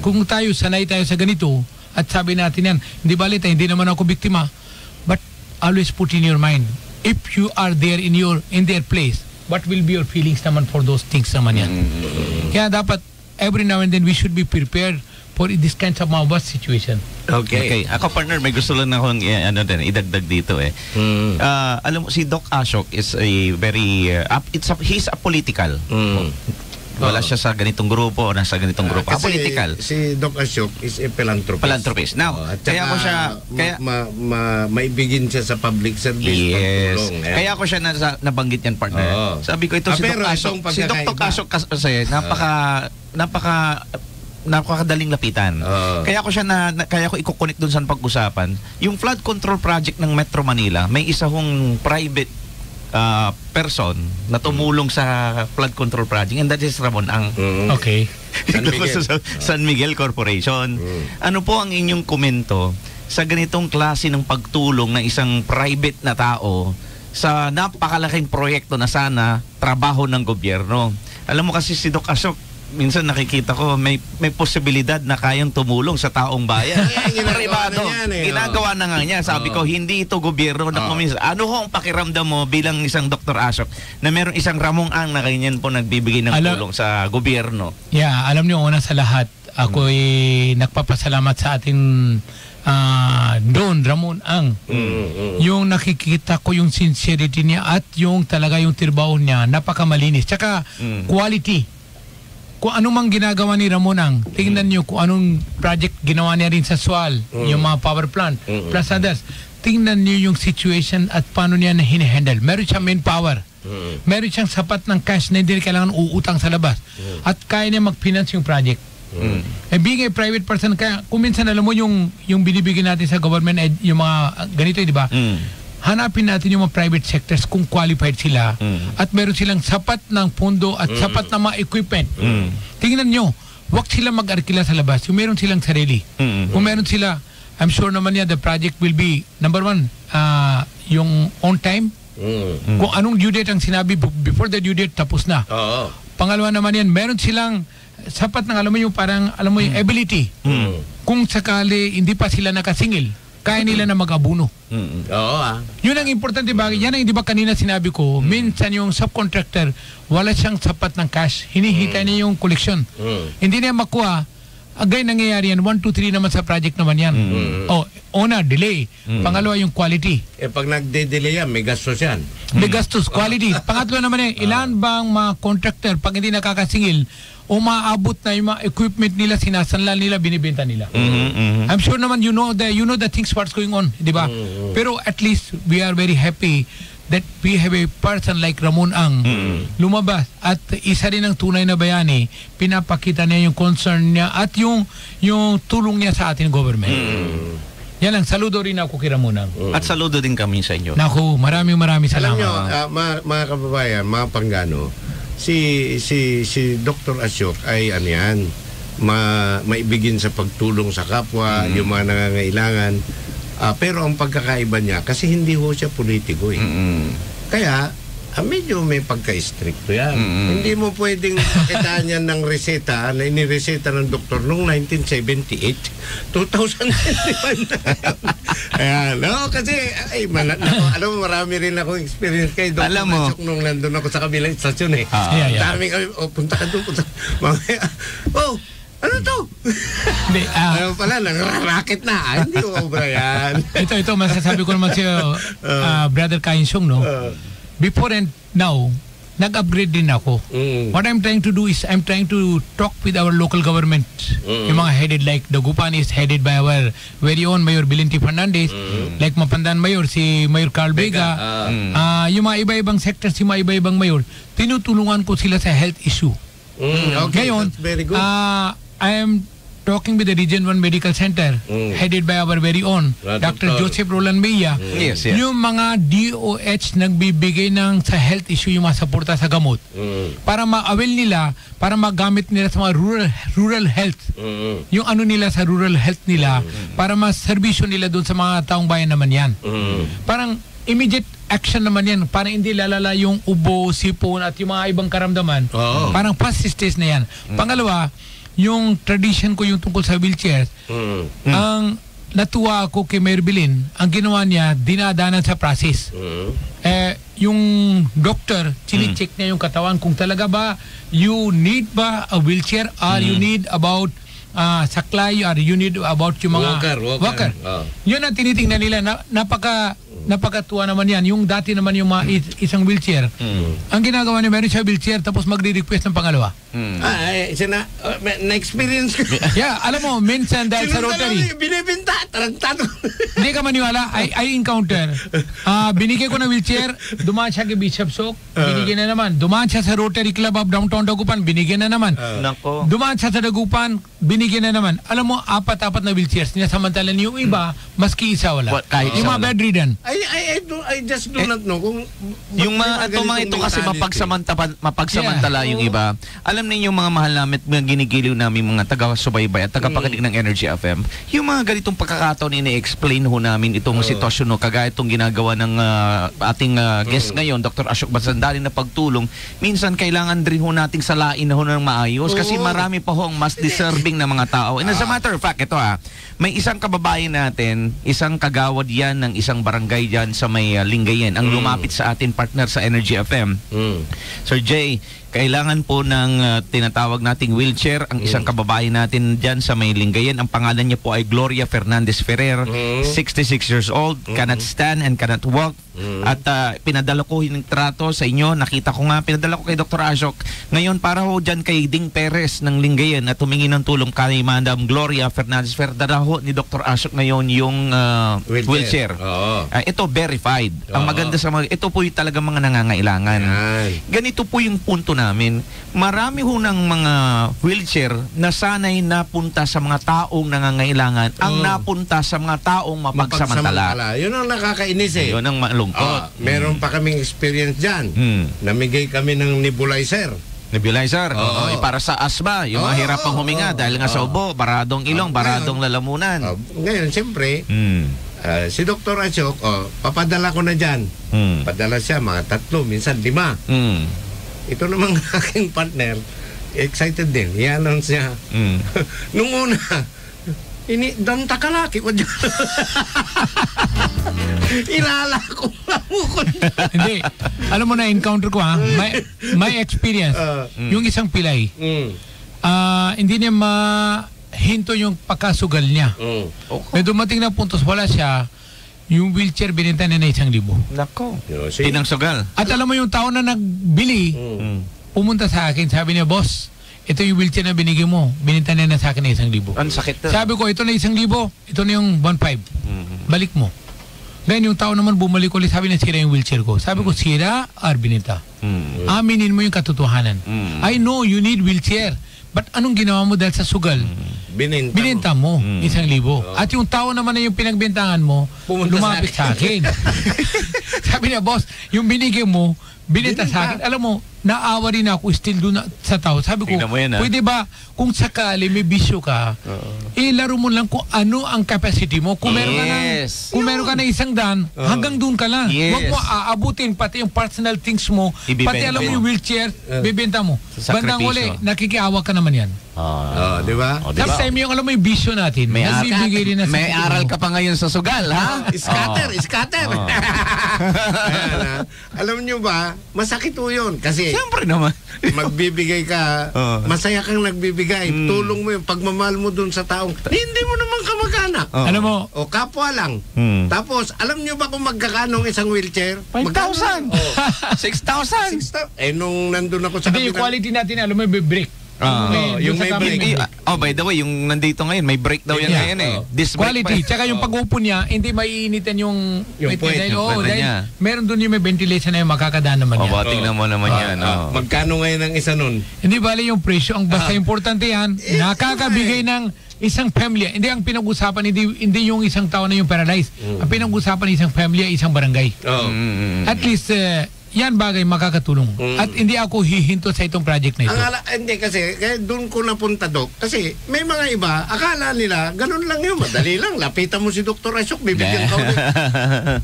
Kung sanay tayo sa ganito at sabi natin yan, hindi balita, hindi naman ako biktima, but always put in your mind, if you are there in their place, what will be your feelings naman for those things naman yan. Kaya dapat every now and then we should be prepared for this kinds of mga worst situation. Okay. Ako partner, may gusto lang akong idagdag dito eh. Alam mo, si Doc Ashok is a very he's a political. Wala siya sa ganitong grupo o nasa ganitong grupo. Political. Si Doc Ashok is a philanthropist. Philanthropist. Now, kaya ko siya maibigin siya sa public service. Yes. Pagtulong. Kaya ko siya nabanggit yan, partner. Sabi ko ito si Doc Ashok. Si Doc Ashok kasi napakadaling lapitan. Kaya ko siya kaya ko iko-connect doon sa pag-usapan. Yung flood control project ng Metro Manila, may isa hong private person na tumulong sa flood control project, and that is Ramon Ang. Okay. San Miguel Corporation. Ano po ang inyong komento sa ganitong klase ng pagtulong ng isang private na tao sa napakalaking proyekto na sana trabaho ng gobyerno? Alam mo kasi si Doc Ashok, minsan nakikita ko may posibilidad na kayang tumulong sa taong bayan. Privado. Ginagawa na nga niya. Sabi ko, hindi ito gobyerno na kuminsan. Ano ho ang pakiramdam mo bilang isang Dr. Ashok na meron isang Ramon Ang na ganyan po nagbibigay ng tulong sa gobyerno? Yeah, alam niyo, una sa lahat, ako nagpapasalamat sa ating Don Ramon Ang. Yung nakikita ko yung sincerity niya at yung talaga yung trabaho niya, napakamalinis. Tsaka quality. Kung anong mang ginagawa ni Ramon Ang, tingnan niyo kung anong project ginawa niya rin sa Sual, yung mga power plant, plus others. Tingnan niyo yung situation at paano niya na hinihandle. Meron siyang manpower. Meron siyang sapat ng cash na hindi kailangan uutang sa labas. At kaya niya mag-finance yung project. Being a private person, kaya kung minsan alam mo yung binibigyan natin sa government, yung mga ganito, di ba? Hanapin natin yung mga private sectors kung qualified sila at meron silang sapat ng pondo at sapat na mga equipment. Tingnan nyo, wag sila mag-arkila sa labas. Yung meron silang sarili. Kung meron sila, I'm sure naman the project will be, number one, yung on time. Kung anong due date ang sinabi, before the due date, tapos na. Pangalawa naman yan, meron silang sapat ng, alam mo yung parang, alam mo yung ability. Kung sakali hindi pa sila nakasingil, kaya nila na mag-abuno. Yun ang importante bagay. Yan ang, di ba kanina sinabi ko, minsan yung subcontractor, wala siyang sapat ng cash. Hinihita niya yung collection. Hindi niya makuha. Agay nangyayari yan, 1, 2, 3 naman sa project naman yan. Una, delay. Pangalawa, yung quality. Pag nagde-delay yan, may gastos yan. May gastos, quality. Pangatlo naman yan, ilan bang mga contractor, pag hindi nakakasingil, umaabot na yung mga equipment nila, sinasanlan nila, binibenta nila. I'm sure naman you know the things what's going on, di ba? Pero at least we are very happy that we have a person like Ramon Ang lumabas at isa rin ng tunay na bayani, pinapakita niya yung concern niya at yung tulong niya sa ating government. Yan lang, saludo rin ako kay Ramon Ang. At saludo din kami sa inyo. Naku, maraming salamat. Alam nyo, mga kababayan, mga panggano, si Dr. Ashok ay ano yan, maibigin sa pagtulong sa kapwa, yung mga nangangailangan. Pero ang pagkakaiba niya, kasi hindi ho siya politiko eh. Kaya, medyo may pagka-stricto yan. Hindi mo pwedeng pakitaan yan ng reseta na inireseta ng doktor noong 1978, 2025 na yan. Ayan, no? Kasi, alam mo, marami rin akong experience kay Dr. Ashok nung nandun ako sa kabilang istasyon eh. Dami kami, punta ka doon, mamaya, ano to? Ano pala, nang-racket na. Hindi mo ba yan? Ito, masasabi ko naman sa'yo, Brother Kainsong, no? Before and now, nag-upgrade din ako. What I'm trying to do is, I'm trying to talk with our local government. Yung mga headed, like Dagupan is headed by our very own Mayor Bilinti Fernandez. Like Mapandan Mayor, si Mayor Carl Vega. Yung mga iba-ibang sectors, yung mga iba-ibang mayor, tinutulungan ko sila sa health issue. Okay, ngayon, that's very good. I am talking with the Region 1 Medical Center, headed by our very own Dr. Joseph Roland Mejia. Yes. Yung mga DOH nagbibigay ng sa health issue, yung mga suporta sa gamot, para ma-avail nila, para magamit nila sa mga rural health. Yung ano nila sa rural health nila, para ma-servisyo nila doon sa mga taong bayan naman yan. Parang immediate action naman yan, para hindi lalala yung ubo, sipon at yung mga ibang karamdaman. Parang fast stage na yan. Pangalawa, yung tradition ko yung tungkol sa wheelchair, ang natuwa ako kay Merbilin. Ang ginawa niya, dinadanan sa process. Yung doctor, chine-check niya yung katawan kung talaga ba you need ba a wheelchair or you need about saklay or you need about yung mga walker. Yun ang tinitingnan nila. Napakatuwa naman yan. Yung dati naman yung mga isang wheelchair. Ang ginagawa niya, meron siya wheelchair tapos magre-request ng pangalawa. Na-experience ko. Yeah, alam mo, minsan dahil sa Rotary. Binibinta, tarantado. Hindi ka maniwala, I encounter. Binigay ko ng wheelchair, dumaan siya kay Bishop Sok, binigyan na naman. Dumaan siya sa Rotary Club of Downtown Dagupan, binigyan na naman. Nako. Dumaan siya sa Dagupan, binigyan na naman. Alam mo, apat-apat na wheelchairs. Sinasamantalan yung iba, maski isa wala. Kahit yung isa mga wala. bedridden. I just do not know kung Yung mga ito kasi mapagsamantala yung iba. Alam niyo yung mga mahal namin at mga ginigiliw namin mga taga-subaybay at tagapakinig ng Energy FM. Yung mga ganitong pagkakataon ini-explain ho namin itong sitwasyon no, kagaya itong ginagawa ng ating guest ngayon, Dr. Ashok Basandali na pagtulong. Minsan kailangan din ho nating salain na ho ng maayos kasi marami pa ho ang mas deserving na mga tao. And as a matter of fact, ito may isang kababayan natin, isang kagawad yan ng isang barangay dyan sa may Lingayen, ang lumapit sa atin partner sa Energy FM. Sir Jay, kailangan po ng tinatawag nating wheelchair ang isang kababayan natin dyan sa may Lingayen. Ang pangalan niya po ay Gloria Fernandez Ferrer, 66 years old, cannot stand and cannot walk. At pinadala ko yung trato sa inyo. Nakita ko nga, pinadala ko kay Dr. Ashok. Ngayon para ho dyan kay Ding Perez ng Lingayen at humingi ng tulong kay Madam Gloria Fernandez Ferrer. Dala ho ni Dr. Ashok ngayon yung wheelchair. Ito verified. Ang maganda sa mga, ito po yung talagang mga nangangailangan. Ganito po yung punto namin. Marami ho ng mga wheelchair na sanay napunta sa mga taong nangangailangan ang napunta sa mga taong mapagsamantala. Yun ang nakakainis eh. Yun ang malungkot. Meron pa kaming experience dyan. Namigay kami ng nebulizer. Nebulizer. Para sa asma, yung mga hirapang huminga dahil nga sa ubo, baradong ilong, baradong lalamunan. Ngayon, siyempre, si Dr. Ashok, papadala ko na dyan. Padala siya, mga 3, minsan 5. Ito namang aking partner, excited din. I-announce niya. Nung una, dan takalaki ko dyan. Ilala ko. Hindi. Alam mo na, encounter ko may experience. Yung isang pilay, hindi niya mahinto yung pagkasugal niya. May dumating na puntos, wala siya. Yung wheelchair binenta niya na 1,000. Nako. Pinangsugal. At alam mo yung tao na nagbili, pumunta sa akin, sabi niya, boss, ito yung wheelchair na binigay mo, binenta niya na sa akin na 1,000. Ang sakit na. Sabi ko, ito na 1,000, ito na yung 1,500. Balik mo. Ngayon yung tao naman bumalik ulit, sabi niya, sira yung wheelchair ko. Sabi ko, sira or binenta? Aminin mo yung katotohanan. I know you need wheelchair. But anong ginawa mo dahil sa sugal? Bininta mo 1,000. At yung tao naman na yung pinagbintangan mo, lumapit sa akin. Sabi niya, boss, yung binigay mo, binenta sa akin. Alam mo, naawa rin ako still doon sa tao. Sabi ko, pwede ba, kung sakali may bisyo ka, laro mo lang kung ano ang capacity mo. Kung meron ka kung meron ka na 100, hanggang doon ka lang. Huwag mo aabutin pati yung personal things mo, pati alam mo yung wheelchair, bibenta mo. Bandang uli, nakikiawa ka naman yan. Di ba? Sometimes yung alam mo yung bisyo natin, nagbibigay rin na sa may aral ka pa ngayon sa sugal, ha? Scatter. Alam nyo ba, masakit po yun. Kasi siyempre naman. magbibigay ka, masaya kang nagbibigay. Tulong mo yung pagmamahal mo dun sa taong hindi mo naman kamag-anak. Alam mo, o kapwa lang. Tapos, alam nyo ba kung magkakanong isang wheelchair? 5,000. 6,000. Nung nandun ako sa yung quality natin, alam mo, may break. Yung may break. By the way, yung nandito ngayon, may break daw yan ngayon eh. This quality. Tsaka yung pag-upo niya, hindi maiinitan yung puwet. Dahil meron doon yung may ventilation na yung makakadaan naman yan. Tingnan mo naman yan. Magkano ngayon ang isa nun? Hindi bali yung presyo. Ang basta importante yan, nakakabigay ng isang family. Hindi ang pinag-usapan, hindi yung isang tao na yung paralyzed. Ang pinag-usapan ng isang family ay isang barangay. At least, yan bagay makakatulong. At hindi ako hihinto sa itong project na ito. Hindi kasi, kaya doon ko napunta, Dok. Kasi may mga iba, akala nila, ganun lang yun, madali lang. Lapitan mo si Dr. Ashok, bibigyan ka ulit.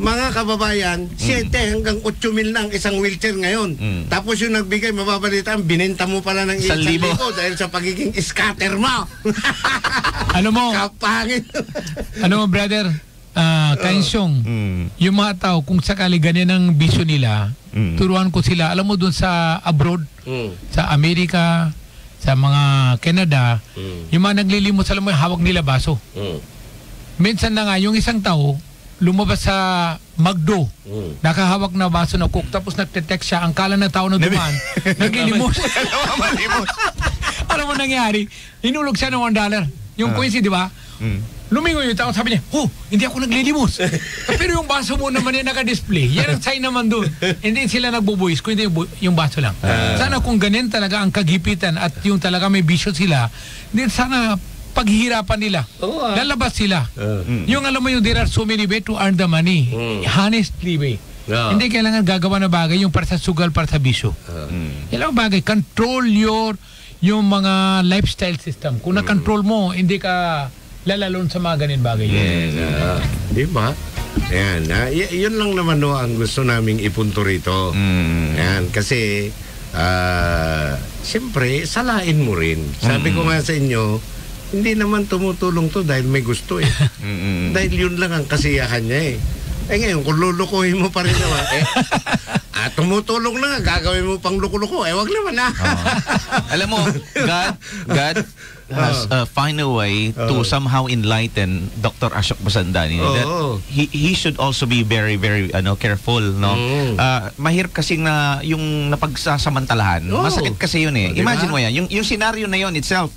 Mga kababayan, 7 hanggang 8 mil na ang isang wheelchair ngayon. Tapos yung nagbigay, mababalitaan, binenta mo pala ng 1,000 dahil sa pagiging scatter mo. Ano mo? Kapangin. Ano mo, brother? Kainsyong, yung mga tao, kung sakali ganyan ang bisyo nila, turuan ko sila, alam mo doon sa abroad, sa Amerika, sa mga Canada, yung mga naglilimos, alam mo yung hawak nila baso. Minsan na nga, yung isang tao, lumabas sa Magdo, nakahawak na baso na cook, tapos nagte-text siya, ang kala na tao na dumaan, naglilimos. Alam mo nangyari, hinulog siya ng $1. Yung coins, di ba? Lumingon yung tao, sabi niya, hindi ako naglilimos. Pero yung baso mo naman yung naka-display, yan ang sign naman doon. Hindi sila nagbubuwis, kundi yung baso lang. Sana kung ganyan talaga ang kagipitan at yung talaga may bisyo sila, then sana paghihirapan nila. Lalabas sila. Yung alam mo yung there are so many ways to earn the money. Honestly way. Hindi kailangan gagawa na bagay yung para sa sugal, para sa bisyo. Kailangan bagay, control yung mga lifestyle system. Kung na-control mo, hindi ka lalalon sa mga ganin bagay. Di ba? Ayan, yun lang naman ang gusto naming ipunto rito. Ayan, kasi siyempre, salain mo rin. Sabi ko nga sa inyo, hindi naman tumutulong to dahil may gusto eh. Dahil yun lang ang kasiyahan niya eh. Ngayon, kung lulukuhin mo pa rin naman, tumutulong na, gagawin mo pang luko-luko, wag naman na. Alam mo, God has find a way to somehow enlighten Dr. Ashok Basandani that he should also be very, very careful, no? Mahirap kasi na yung napagsasamantalahan. Masakit kasi yun eh. Imagine mo yan, yung scenario na yun itself,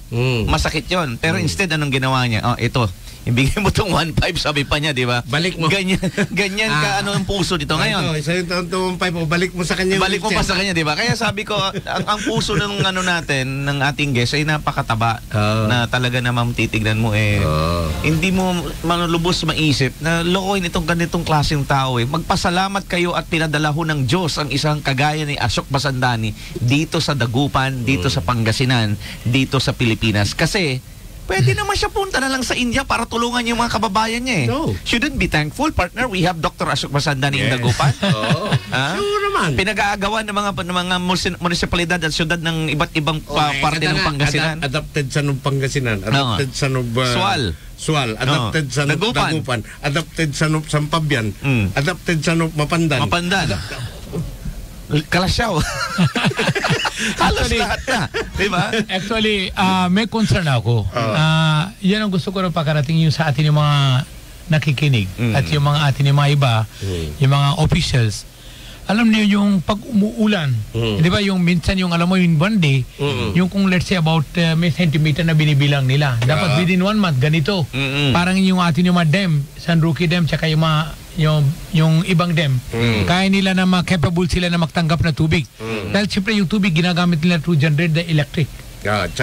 masakit yun. Pero instead, anong ginawa niya? Ito, ibigay mo itong 1.5, sabi pa niya, di ba? Balik mo. Ganyan ka ang puso dito ngayon. Isa yung 1.5 mo, balik mo sa kanya. Balik mo pa sa kanya, di ba? Kaya sabi ko, ang puso ng natin, ng ating guest, ay napakataba na talaga namang titignan mo hindi mo malubos maisip na lokohin itong ganitong klaseng tao Magpasalamat kayo at pinadala ho ng Diyos ang isang kagaya ni Ashok Basandani dito sa Dagupan, dito sa Pangasinan, dito sa Pilipinas. Kasi pwede naman siya punta na lang sa India para tulungan yung mga kababayan niya Shouldn't be thankful, partner. We have Dr. Ashok Basandani in Dagupan. Sure naman. Pinag-aagawan ng mga munisipalidad at syudad ng iba't ibang parte ng Pangasinan. Adapted sa Pangasinan. Adapted sa Sual. Adapted sa Dagupan. Adapted sa Sampabian. Adapted sa Mapandan. Kalasyaw. Halos lahat na. Diba? Actually, may concern ako. Yan ang gusto ko rin pakarating yung sa atin yung mga nakikinig at yung mga atin yung mga iba, yung mga officials. Alam niyo yung pag umuulan, di ba yung minsan yung alam mo yung one day, yung kung let's say about may centimeter na binibilang nila. Dapat within 1 month, ganito. Parang yung atin yung mga dam, San Roque Dam, tsaka yung mga yung ibang dam, kaya nila na capable sila na magtanggap na tubig. Dahil siyempre yung tubig ginagamit nila to generate the electric.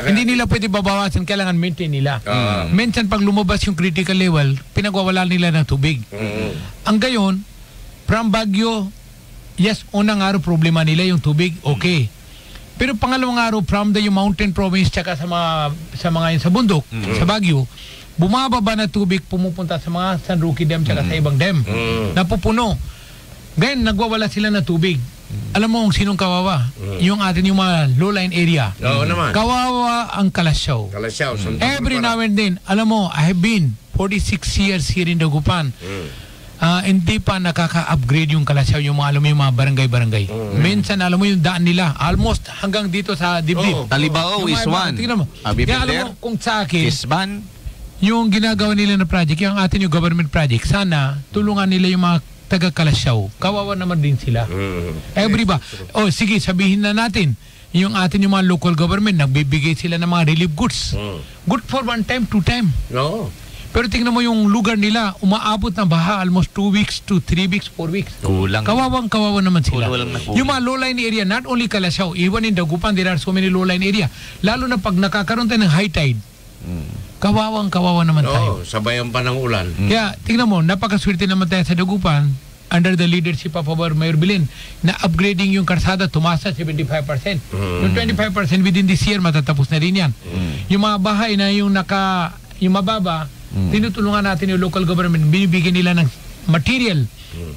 Hindi nila pwede babawasan, kailangan maintain nila. Minsan pag lumabas yung critical level, pinagwawala nila ng tubig. Ang gayon, from Baguio, yes, unang araw problema nila yung tubig, okay. Pero pangalawang araw from yung mountain province tsaka sa mga sa bundok, sa Baguio, bumababa na tubig, pumupunta sa mga San Roque Dam tsaka sa ibang dam. Napupuno. Ngayon, nagwawala sila na tubig. Alam mo kung sinong kawawa? Yung atin yung mga low-lying area. Naman. Kawawa ang Kalasyaw. Every now and then, alam mo, I have been 46 years here in Dagupan. Hindi pa nakaka-upgrade yung Kalasyaw, yung mga alam mo yung mga barangay-barangay. Minsan alam mo yung daan nila almost hanggang dito sa dibdib. Talibao is one. Tingnan mo. Kaya alam mo kung sa akin, Kisban, yung ginagawa nila na project, yung atin yung government project, sana tulungan nila yung mga taga-Kalasyaw. Kawawa naman din sila. Everybody. Sige, sabihin na natin, yung atin yung mga local government, nagbibigay sila ng mga relief goods. Good for 1 time, 2 time. Pero tingnan mo yung lugar nila, umaabot ng baha almost 2 weeks to 3 weeks, 4 weeks. Kawawa naman sila. Yung mga low-lying area, not only Kalasyaw, even in Dagupan, there are so many low-lying area. Lalo na pag nakakaroon tayo ng high tide, kawawa naman tayo. Sabayan pa ng ulan. Kaya, tingnan mo, napakaswerte naman tayo sa Dagupan. under the leadership of our Mayor Bilin, na upgrading yung karsada, tumasa 75%. Yung 25% within this year, matatapos na rin yan. Yung mga bahay na yung mababa, tinutulungan natin yung local government, binibigyan nila ng material,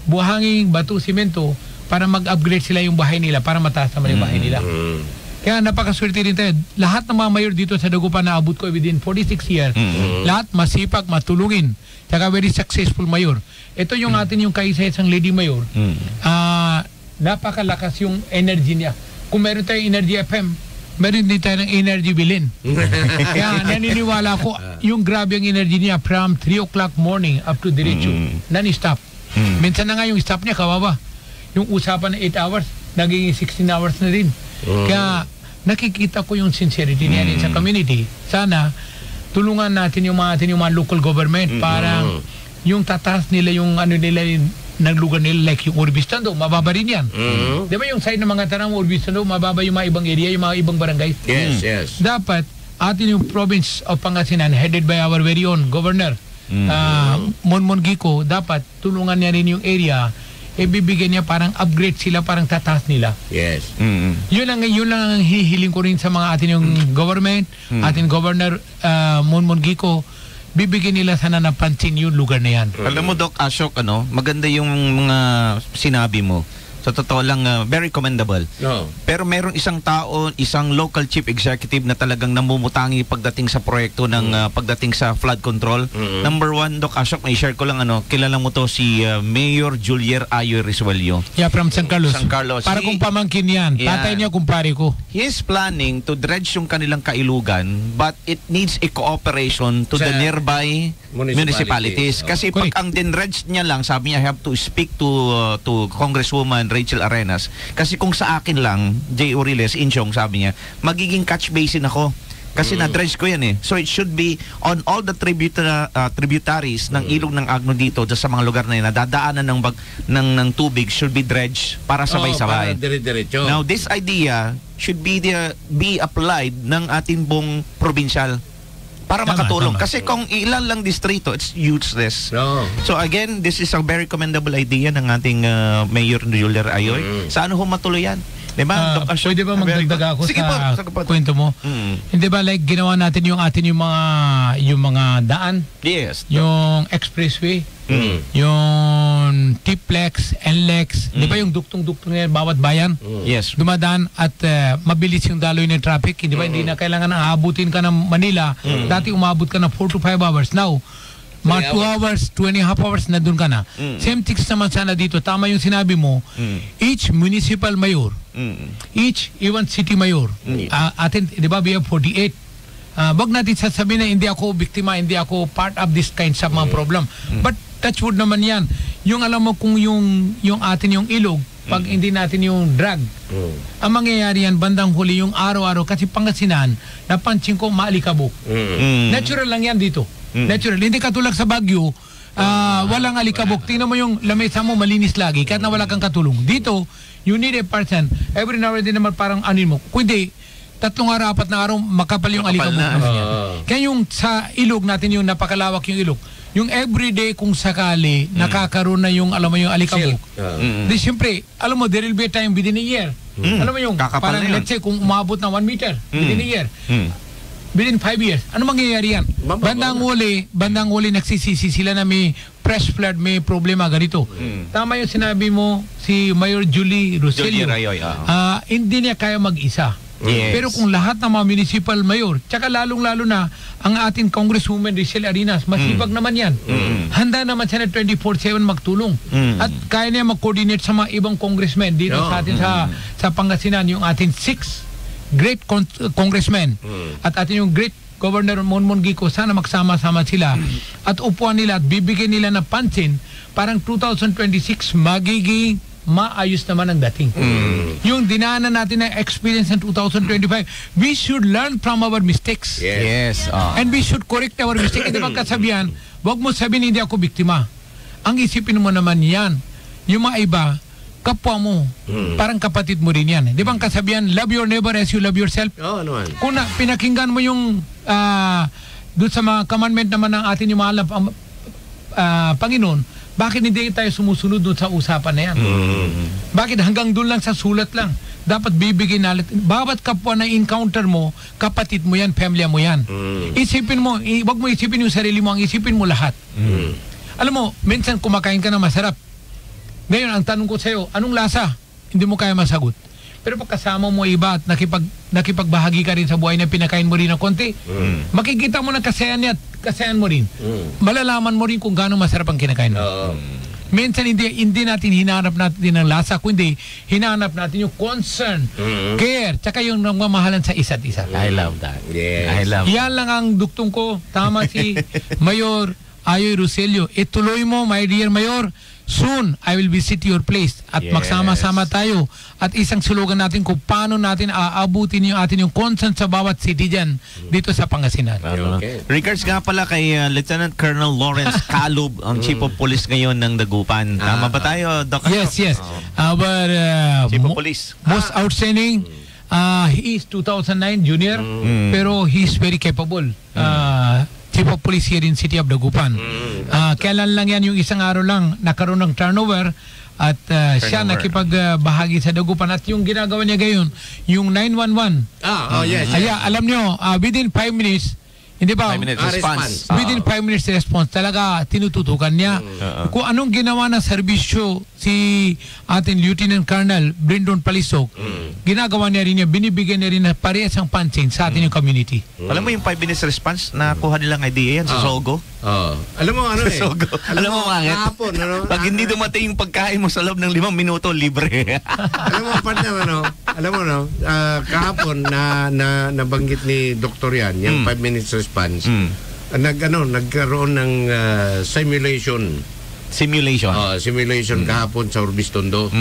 buhangin, bato, simento, para mag-upgrade sila yung bahay nila, para mataas naman yung bahay nila. Kaya napakaswerte rin tayo. Lahat ng mga mayor dito sa Dagupan na abot ko within 46 years, lahat masipag, matulungin. Saka very successful mayor. Ito yung atin yung kaisa-isang lady mayor. Napakalakas yung energy niya. Kung meron tayong Energy FM, meron din tayo ng Energy Bilin. Kaya naniniwala ko, yung grabe ang energy niya from 3 o'clock morning up to diretso. Non-stop. Minsan na nga yung stop niya, kawawa. Yung usapan na 8 hours, naging 16 hours na rin. Kaya nakikita ko yung sincerity niya sa community. Sana tulungan natin yung mga local government para yung tatas nila, yung ano nila, ng lugar nila, like yung Urbistando, mababa rin yan. Di ba yung side ng mga tanang Urbistando, mababa yung mga ibang area, yung mga ibang barangay? Yes. Dapat atin yung province of Pangasinan, headed by our very own governor, Monmon Gico, dapat tulungan niya rin yung area, ibibigyan niya, parang upgrade sila, parang tatas nila. Yes. Yun lang ang hihiling ko rin sa mga atin yung government, atin Governor Monmon Gico, bibigyan nila sana ng pansin yung lugar na yan. Alam mo, Doc Ashok, maganda yung mga sinabi mo. Sa totoo lang, very commendable. No. Pero meron isang tao, isang local chief executive na talagang namumutangi pagdating sa proyekto ng pagdating sa flood control. Number 1, Doc Ashok, may share ko lang, kilala mo to, si Mayor Julier Ayoy Risuelio. Yeah, from San Carlos. San Carlos. Para kung pamangkin yan. Yeah. Tatay niya, kumpare ko. He is planning to dredge yung kanilang kailugan, but it needs a cooperation to Sa the nearby municipalities. Kasi Correct. pag ang dinredge niya lang, sabi niya, I have to speak to Congresswoman Rachel Arenas. Kasi kung sa akin lang, J. Uriles, Inchong, sabi niya, magiging catch basin ako. Kasi na-dredge ko yan eh. So it should be on all the tributaries ng ilog ng Agno dito, sa mga lugar na yun, nadadaanan ng tubig, should be dredged para sabay-sabay. Para dire-diretso. Now, this idea should be applied ng ating buong provincial para Tama, makatulong. tama. Kasi kung ilan lang distrito, it's useless. No. So again, this is a very commendable idea ng ating Mayor Julier Ayoy. Sana ho matuloy yan. Diba? Doc Ashok? Pwede ba magdagdag ako Sige sa po. kwento mo? Hindi ba like ginawa natin yung mga daan, Yes. yung expressway, yung T-Plex, NLEX, di ba yung duktong-duktong na bawat bayan? Yes. Dumadaan at mabilis yung daloy ng traffic. Hindi ba hindi na kailangan na aabutin ka ng Manila. Dati umabot ka ng 4 to 5 hours. Now, mga 2 hours, 2.5 hours na dun ka na. Same things naman sana dito. Tama yung sinabi mo. Each municipal mayor, each even city mayor, atin, di ba, we have 48. Wag natin sasabihin na hindi ako biktima, hindi ako part of this kind of mga problem. But touchwood naman yan. Yung alam mo kung yung atin yung ilog, pag hindi natin yung drag, ang mangyayari yan bandang huli yung araw-araw, kasi Pangasinan, napansin ko maalikabok. Natural lang yan dito. Natural. Hindi katulad sa Baguio, walang alikabok. Tingnan mo yung lamesa mo, malinis lagi, kahit na wala kang katulong. Dito, you need a person. Every now and then naman parang anin mo. Kundi, 3 araw, 4 na araw, makapal yung alikabok. Kaya yung sa ilog natin, yung napakalawak yung ilog, yung everyday kung sakali, nakakaroon na yung, alam mo yung alikabok. Di siyempre, alam mo, there will be a time within a year. Alam mo yung, Kakapal parang na yun. let's say, kung umabot na 1 meter within a year, within 5 years, ano mangyayari yan? Bandang huli, nagsisisi sila na may fresh flood, may problema ganito. Tama yung sinabi mo, si Mayor Julie Roselio, Julier Ayoy, hindi niya kaya mag-isa. Yes. Pero kung lahat ng mga municipal mayor, tsaka lalong-lalo na ang ating Congresswoman Rachel Arenas, masipag naman yan. Handa naman siya na 24/7 magtulong. At kaya niya mag-coordinate sa mga ibang congressmen dito sa atin sa Pangasinan, yung ating 6 great congressmen at atin yung great Governor Monmon Gico, sana magsama-sama sila at upuan nila at bibigyan nila ng pansin, parang 2026 magiging maayos naman ang dating. Yung dinaanan natin na experience ng 2025, we should learn from our mistakes. Yes. And we should correct our mistakes. Hindi ba kasabihan, wag mo sabihin hindi ako biktima. Ang isipin mo naman yan, yung mga iba, kapwa mo, parang kapatid mo rin yan. Di ba ang kasabihan, love your neighbor as you love yourself? Oo, naman. Kung pinakinggan mo yung doon sa mga commandment naman ng atin yung mahal na Panginoon, bakit hindi tayo sumusunod doon sa usapan na yan? Bakit hanggang doon lang sa sulat lang? Dapat bibigyan natin. Bawat kapwa na encounter mo, kapatid mo yan, pamilya mo yan. Isipin mo, wag mo isipin yung sarili mo, ang isipin mo lahat. Alam mo, minsan kumakain ka na masarap. Ngayon, ang tanong ko sa'yo, anong lasa? Hindi mo kaya masagot. Pero pag kasama mo iba at nakipagbahagi ka rin sa buhay na pinakain mo rin ng konti, makikita mo na kasayan mo rin. Malalaman mo rin kung gaano masarap ang kinakain mo. Minsan hindi natin hinahanap natin ng lasa, kundi hinahanap natin yung concern, care, tsaka yung nagmamahalan sa isa't isa. I love that. Yes. I love Yan lang ang duktong ko. Tama si Mayor Ayoy Roselio. Ituloy mo, my dear Mayor. Soon, I will visit your place at Yes. magsama-sama tayo at isang sulugan natin kung paano natin aabutin yung atin yung concern sa bawat city dyan dito sa Pangasinan. Okay. Regards nga pala kay Lieutenant Colonel Lawrence Calub, ang Chief of Police ngayon ng Dagupan. Tama ba tayo, Doc? Yes. Our Chief of Police. most outstanding, he is 2009 junior, pero he is very capable. Chief of Police here in City of Dagupan. Kailan lang yan, yung isang araw lang nakaroon ng turnover at siya nakipagbahagi sa Dagupan at yung ginagawa niya gayon, yung 911. Yes. Alam nyo, within 5 minutes, hindi ba? 5 minutes response. Within 5 minutes response, talaga tinututukan niya. Kung anong ginawa ng serbisyo si ating Lieutenant Colonel Brindon Palisok, ginagawa niya rin niya, binibigyan niya rin na parehas ang pansin sa atin yung community. Alam mo yung 5 minutes response, nakuha nilang idea yan sa Sogo? Alam mo ano Sogo. Alam mo bakit? kahapon, Pag hindi dumating yung pagkain mo sa loob ng 5 minuto, libre. alam mo, partner, alam mo, kahapon na nabanggit ni Dr. Yan, yung 5 minutes response, nagkaroon ng simulation kahapon sa Urbistondo.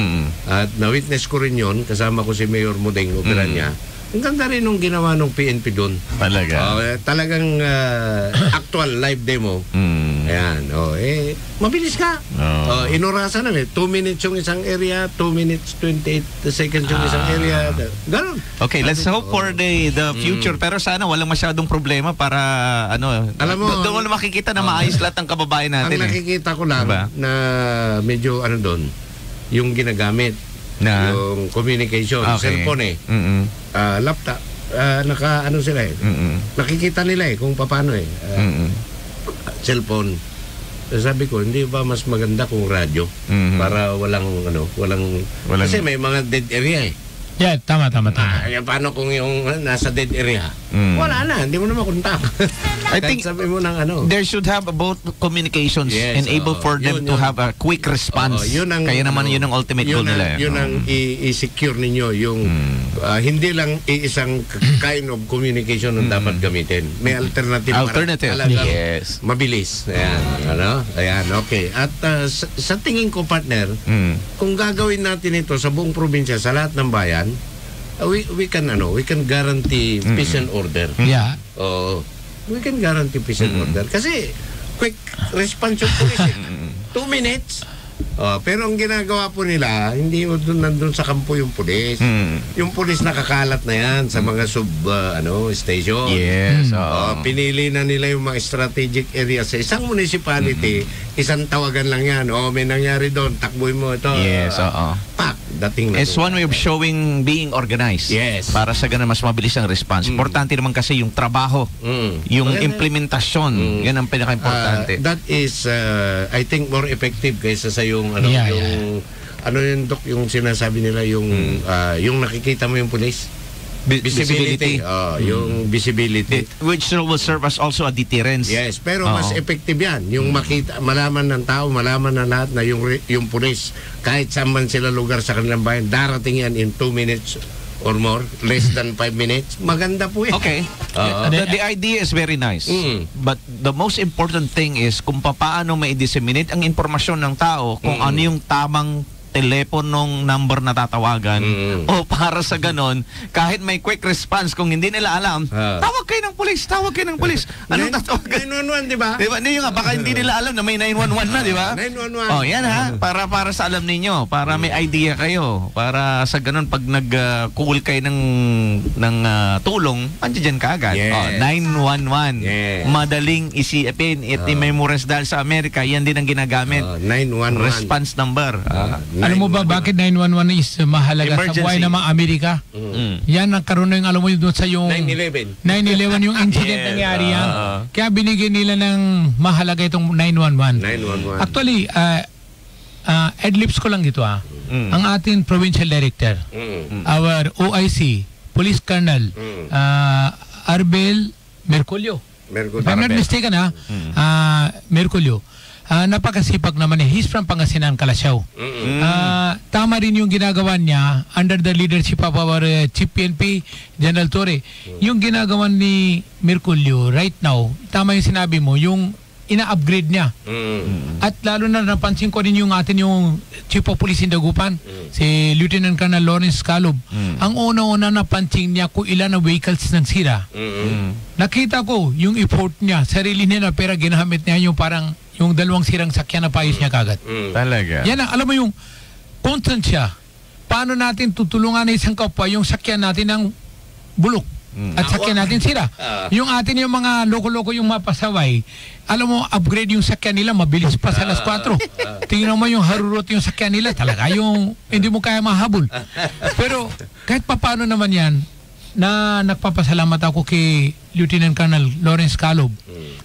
At na-witness ko rin yun, kasama ko si Mayor Mudeng, opera niya. Ang ganda rin nung ginawa ng PNP doon. Talaga. Talagang actual live demo. Ayan. Mabilis ka. Inurasan na 2 minutes yung isang area, 2 minutes 28 seconds yung isang area. Ganon. Okay, let's hope for the future. Pero sana walang masyadong problema para Alam mo, doon makikita na maayos lahat ng kababayan natin. Ang nakikita ko lang Diba? na medyo doon, yung ginagamit, Na? yung communication, cellphone laptop, sila nakikita nila kung paano cellphone. Sabi ko, hindi ba mas maganda kung radyo para walang kasi may mga dead area Yeah, tama. paano kung yung nasa dead area? Wala na, hindi mo na makontak. I think sabi mo ng there should have both communications Yes, and able for them to have a quick response. Kaya naman yun ang ultimate goal nila. Yun ang i-secure ninyo yung hindi lang isang kind of communication ang dapat gamitin. May alternative. Yes. Mabilis. Ayan, okay. At sa tingin ko, partner, kung gagawin natin ito sa buong probinsya, sa lahat ng bayan, we can guarantee peace and order. Yeah. We can guarantee peace and order. Kasi quick response yung police. 2 minutes. Pero ang ginagawa po nila, hindi nandun sa kampo yung pulis. Yung pulis nakakalat na yan sa mga station. Yes. Pinili na nila yung mga strategic area sa isang municipality. Isang tawagan lang yan. May nangyari doon, takbuhin mo ito. Yes, Pak, dating na. It's one way of showing being organized. Yes. Para sa ganun mas mabilis ang response. Importante naman kasi yung trabaho, yung implementasyon. Yan ang pinaka-importante. That is, I think, more effective kaysa sa yung Doc, yung sinasabi nila yung nakikita mo yung police. Visibility. Yung visibility. Which will serve as also a deterrence. Yes, pero mas effective yan. Yung malaman ng tao, malaman ng lahat na yung police, kahit saan man sila lugar sa kanilang bayan, darating yan in 2 minutes or more, less than 5 minutes. Maganda po yan. Okay. The idea is very nice. But the most important thing is kung paano ma-disseminate ang impormasyon ng tao kung ano yung tamang teleponong number na tatawagan o para sa ganon, kahit may quick response, kung hindi nila alam, tawag kayo ng pulis, Anong tatawagan? 911, di ba? Diba? Hindi nga, baka hindi nila alam na may 911 na, di ba? 911. Oh, yan ha. Para sa alam ninyo, para may idea kayo, para sa ganon, pag nag-call kayo ng tulong, andiyan ka agad. Yes. Oh, 911. Yes. Madaling isipin, i-memorize dahil sa Amerika, yan din ang ginagamit. 911. Response number. Alam mo ba bakit 911 is mahalaga Emergency. sa buhay ng mga Amerika? Yan nagkaroon na yung alam mo doon sa yung 9/11. 9/11 yung incident Yes. nangyari yan. Kaya binigyan nila ng mahalaga itong 911. 911. Actually, adlibs ko lang dito Ang ating provincial director, our OIC, Police Colonel, Arbel Merculio. If I'm not mistaken Merculio. Napakasipag naman He's from Pangasinan, Kalasyaw. Tama rin yung ginagawa niya under the leadership of our Chief PNP, General Torre. Yung ginagawa ni Merculio right now, tama yung sinabi mo, yung ina-upgrade niya. At lalo na napansin ko rin yung atin yung Chief of Police in Dagupan, si Lieutenant Colonel Lawrence Calub. Ang una-una napansin niya kung ilan na vehicles nang sira. Nakita ko yung effort niya, sarili niya na pera ginamit niya yung parang yung dalawang sirang sakyan na paayos niya kagad. Talaga. Yan ang, alam mo yung constant siya. Paano natin tutulungan na isang kapwa yung sakyan natin ng bulok at sakyan natin sira. Yung atin yung mga loko-loko yung mapasaway, alam mo, upgrade yung sakyan nila, mabilis pa sa alas 4. Tingnan mo yung harurot yung sakyan nila, talaga yung hindi mo kaya mahabol. Pero kahit papaano naman yan, na nagpapasalamat ako kay Lieutenant Colonel Lawrence Calub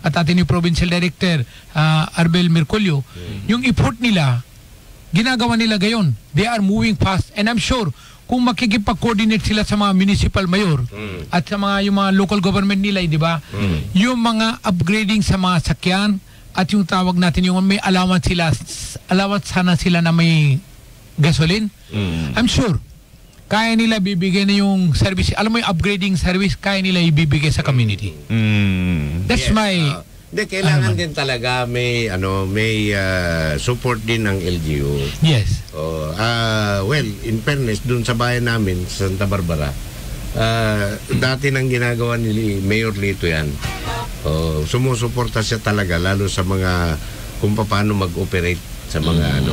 at atin yung Provincial Director Arbel Merculio, yung effort nila, ginagawa nila gayon. They are moving fast and I'm sure kung makikipag-coordinate sila sa mga municipal mayor at sa mga yung mga local government nila, di ba? Yung mga upgrading sa mga sakyan at yung tawag natin yung may allowance sana sila na may gasoline. I'm sure kaya nila bibigyan na yung service. Alam mo yung upgrading service, kaya nila ibibigay sa community. That's my... kailangan din talaga may support din ng LGU. Yes. Well, in fairness, dun sa bayan namin, sa Santa Barbara, dati nang ginagawa ni Mayor Lito yan. Sumusuporta siya talaga, lalo sa mga kung paano mag-operate sa mga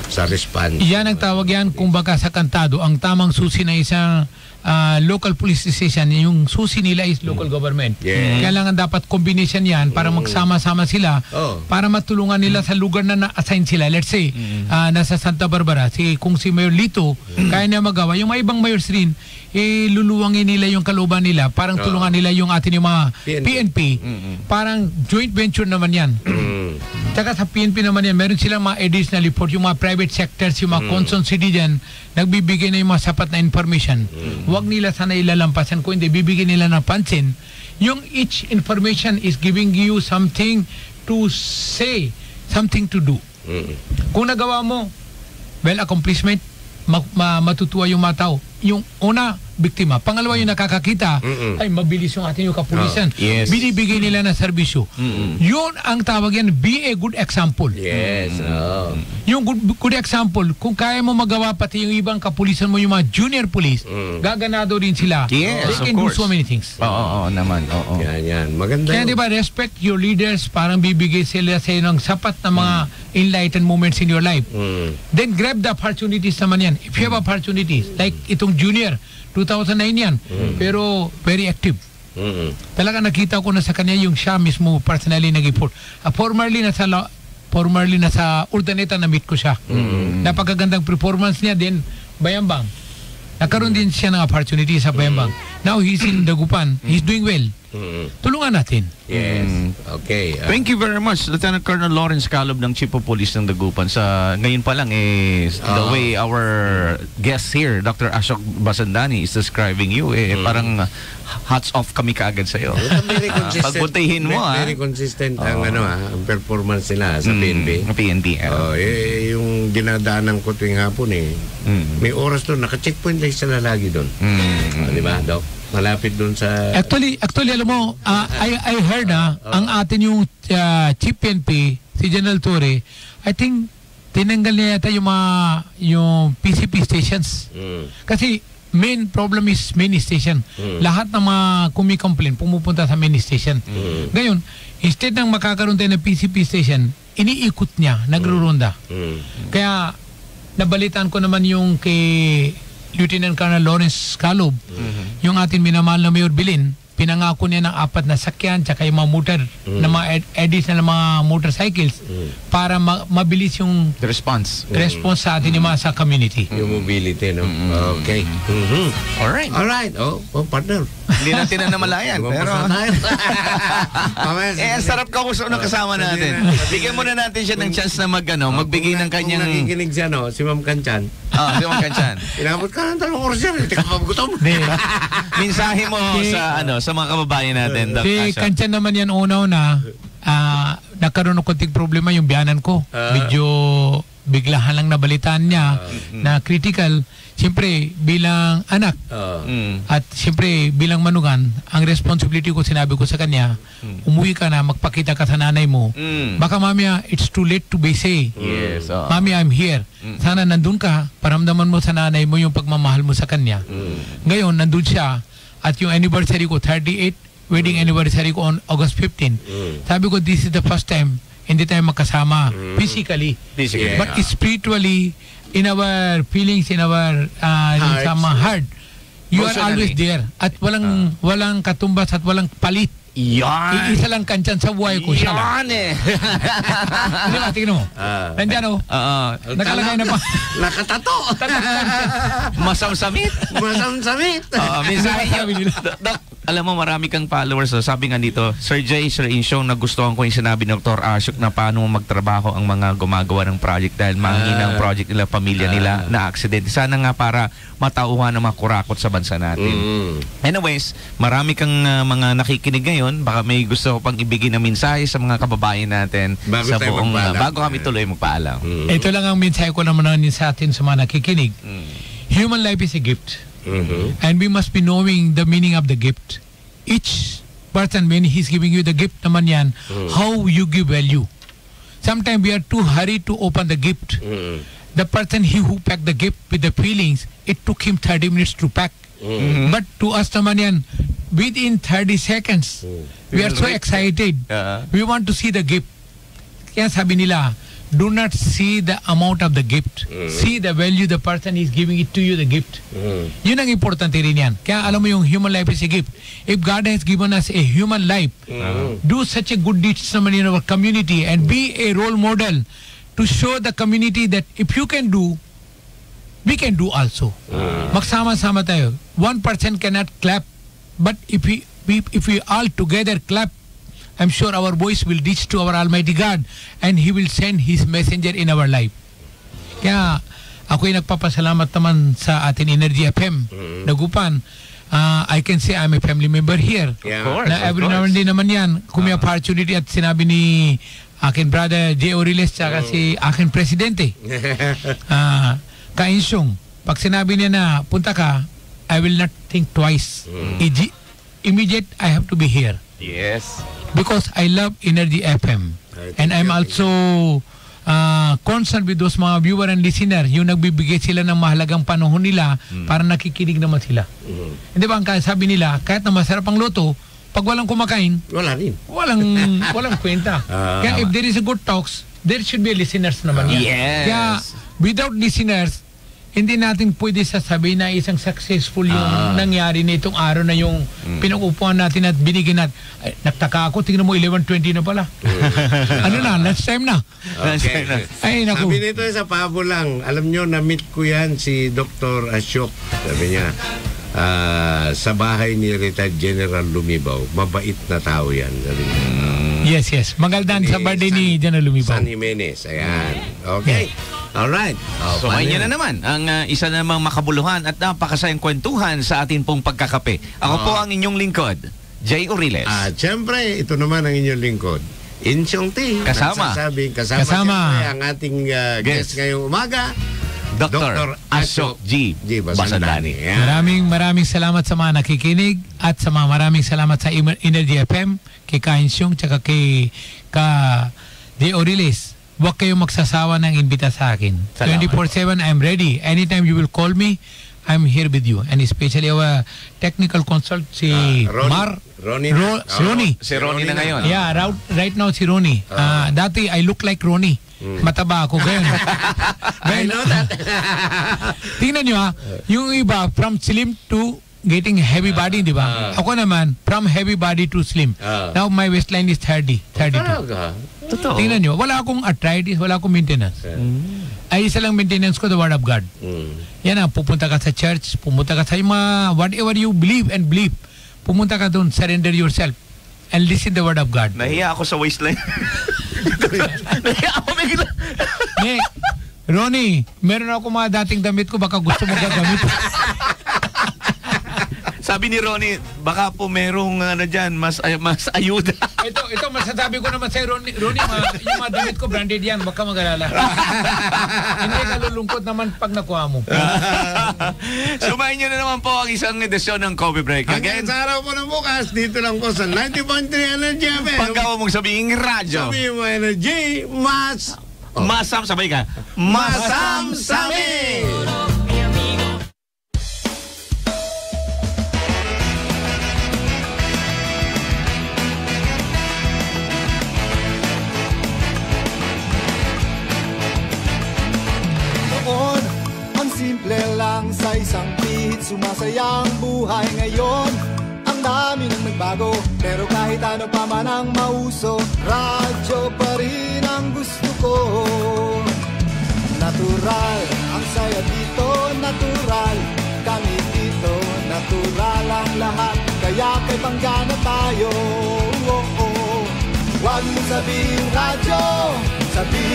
sa response. Yan ang tawag yan, kumbaga sa kantado, ang tamang susi na isang local police station, yung susi nila is local government. Kailangan dapat combination yan para magsama-sama sila para matulungan nila sa lugar na na-assign sila. Let's say, nasa Santa Barbara, kung si Mayor Lito, kaya niya magawa. Yung mga ibang mayors rin, luluwangin nila yung kalooban nila, parang tulungan nila yung atin yung mga PNP. Parang joint venture naman yan. Tsaka sa PNP naman yan, meron silang mga additional report, yung mga private sectors, yung mga concerned citizen, nagbibigay na yung mga sapat na information. Huwag nila sana ilalampasan, kung hindi, bibigyan nila ng pansin. Yung each information is giving you something to say, something to do. Kung nagawa mo, well, accomplishment, matutuwa yung mga tao. Yung una, biktima. Pangalawa, yung nakakakita, ay mabilis yung ating yung kapulisan. Binibigay nila na serbisyo. Yun ang tawag yan, be a good example. Yung good example, kung kaya mo magawa pati yung ibang kapulisan mo, yung mga junior police, gaganado rin sila. They can do so many things. Oo naman. Yan. Maganda. Kaya diba, respect your leaders, parang bibigay sila sa ng sapat na mga enlightened moments in your life. Then grab the opportunities naman yan. If you have opportunities, like itong junior, 2009 yan, pero very active. Talaga nakita ko na sa kanya yung siya mismo personally nag-report. Formerly nasa Urdaneta na meet ko siya. Napakagandang performance niya din, Bayambang. Nagkaroon din siya ng opportunity sa Bayambang. Now he's in Dagupan. He's doing well. Tulungan natin. Okay. Thank you very much, Lieutenant Colonel Lawrence Calub ng Chief of Police ng Dagupan. Ngayon pa lang, the way our guest here, Dr. Ashok Basandani, is describing you, parang hats off kami kaagad sa'yo. Very consistent. Pagbutihin mo, Very consistent ang ang performance nila sa PNP. PNP. Yung dinadaanan ko tuwing hapon may oras doon, naka-checkpoint lang sila lagi doon. Di ba, Doc? Malapit doon sa... Actually, alam mo, I heard ang atin yung Chief PNP, si General Torre, I think tinanggal niya yata yung PCP stations. Kasi main problem is main station. Lahat ng mga kumi-complain pumupunta sa main station. Ngayon, instead ng makakaroon tayo ng PCP station, iniikot niya, nagruronda. Kaya nabalitaan ko naman yung kay Lieutenant Colonel Lawrence Calub, yung ating minamahal na Mayor Bilin, pinangako niya ng 4 na sakyan tsaka yung mga motor, na mga additional mga motorcycles para mabilis yung The response. response sa atin yung mga sa community. Yung mobility, no? Okay. Alright. Alright. Partner. Hindi natin na namalayan. Pero, ang sarap kausap ng kasama natin. Bigyan muna natin siya ng chance na magbigay ng kanyang... Kung nakikinig siya, no? Si Ma'am Kanchan. Si Ma'am Kanchan. Inabot ka ng 3 oras yan. Hindi ka magutom. Mensahe mo sa mga kababayan natin, Doc Si Asha. Kanchan naman yan una-una, nagkaroon ng konting problema yung biyanan ko. Medyo biglahan lang nabalitaan niya na critical. Siyempre, bilang anak at siyempre bilang manugan, ang responsibility ko, sinabi ko sa kanya, umuwi ka na, magpakita ka sa nanay mo. Baka mamaya, it's too late to be say. Yes. Mami, I'm here. Sana nandun ka, paramdaman mo sa nanay mo yung pagmamahal mo sa kanya. Ngayon, nandun siya. At yung anniversary ko, 38, wedding anniversary ko on August 15. Sabi ko, this is the first time hindi tayo magkasama physically. Physically. But spiritually, in our feelings, in our heart, you are Emotionally. always there. At walang katumbas at walang palit. Yan. Iisa lang Kanchan sa buhay ko. Siya lang. Yan Hindi ba? Tingnan mo. Nandiyan o. Nakalagay na pa. Nakatato. Masamsamit. Masamsamit. Mensahe Sabi niyo. nila. Doc, alam mo, marami kang followers. Sabi nga dito, Sir Jay, Sir Insyong, nagustuhan ko yung sinabi ni Dr. Ashok na paano magtrabaho ang mga gumagawa ng project dahil mahina ang project nila, pamilya nila na aksidente. Sana nga para matauhan ng mga kurakot sa bansa natin. Anyways, marami kang mga nakikinig ngayon. Baka may gusto ko pang ibigay na mensahe sa mga kababayan natin Bago sa tayo buong, magpaalam. bago kami tuloy magpaalam. Ito lang ang mensahe ko naman sa atin sa mga nakikinig. Human life is a gift. And we must be knowing the meaning of the gift. Each person, when he's giving you the gift naman yan, how you give value. Sometimes we are too hurried to open the gift. The person who packed the gift with the feelings, it took him 30 minutes to pack. But to us naman yan, within 30 seconds, we are so excited. We want to see the gift. Kaya sabi nila, do not see the amount of the gift. See the value the person is giving it to you, the gift. Yun ang importante rin yan. Kaya alam mo yung human life is a gift. If God has given us a human life, do such a good deeds naman in our community and be a role model to show the community that if you can do, we can do also. Magsama-sama tayo. One person cannot clap, but if we all together clap, I'm sure our voice will reach to our Almighty God and He will send His messenger in our life. Kaya ako'y nagpapasalamat naman sa atin Energy FM. Nagupan, I can say I'm a family member here. Yeah. Of course, Na every now and then naman yan, kung may opportunity at sinabi ni akin brother J. Oriles tsaka si akin presidente, Kainsyong, pag sinabi niya na punta ka, I will not think twice. Immediate, I have to be here. Yes. Because I love Energy FM. And I'm also concerned with those mga viewer and listener, yung nagbibigay sila ng mahalagang panahon nila para nakikinig naman sila. Hindi ba ang sabi nila, kahit na masarap ang luto, pag walang kumakain, Wala rin. walang kwenta. Kaya if there is a good talks, there should be listeners naman. Yes. Kaya without listeners, hindi natin pwede sasabihin na isang successful yung nangyari na itong araw na yung pinag-upuan natin at binigyan natin. Ay, nagtaka ako, tingnan mo 11:20 na pala. Ano na, lunch time na. Okay. Ay, naku. Sabi nito sa pabo lang, alam nyo, na-meet ko yan si Dr. Ashok. Sabi niya, sa bahay ni retired General Lumibaw, mabait na tao yan. Sabi niya. Yes. Magandang sa birthday ni General Lumibaw. San Jimenez. Ayan. Okay. Alright. So ngayon na naman ang isa namang makabuluhan at napakasayang kwentuhan sa atin pong pagkakape. Ako po ang inyong lingkod, Jay Oriles. At syempre, ito naman ang inyong lingkod. Insyong T. Kasama. Kasama. Syempre, ang ating guest ngayong umaga, Dr. Ashok G. Basandani. Maraming salamat sa mga nakikinig at sa mga maraming salamat sa Energy FM, kay Kainsyong, tsaka kay J. Oriles. Huwag kayong magsasawa ng imbita sa akin. Salamat. 24/7, I'm ready. Anytime you will call me, I'm here with you. And especially our technical consult, si Ronnie. Si Ronnie. Si Ronnie na ngayon. Yeah, right now si Ronnie. Dati, I look like Ronnie. Mataba ako. Ganyan. I know that. Tingnan nyo yung iba, from slim to getting heavy body, di ba? Ako naman, from heavy body to slim. Now, my waistline is 32. Totoo. Tingnan nyo, wala akong arthritis, wala akong maintenance. Ay, isa lang maintenance ko, the word of God. Yan pupunta ka sa church, pumunta ka sa mga, whatever you believe and believe, pumunta ka doon, surrender yourself, and listen the word of God. Nahiya ako sa waistline. Nahiya ako bigla. Nick, Ronnie, meron ako mga dating damit ko, baka gusto mo gagamit. Sabi ni Ronnie, baka po merong dyan, mas ayuda. ito masasabi ko naman sa'yo, Ronnie, yung mga damit ko, branded yan, baka mag-alala. Hindi ka lulungkot naman pag nakuha mo. Sumayin nyo na naman po ang isang edisyon ng Coffee Break. Hanggang sa araw po ng bukas, dito lang po sa 90.3 Energy FM. Pagkawa mong sabihin radyo. Sabihin mo Energy, sabay ka. Masam-sami! Noon, ang simple lang sa isang pihit, sumasayang buhay ngayon. Ang dami nang nagbago, pero kahit ano pa man ang mauso, radyo pa rin ang gusto ko. Natural, ang saya dito, natural. Kami dito, natural ang lahat, kaya kay panggana tayo. Huwag mo sabihin radyo, sabihin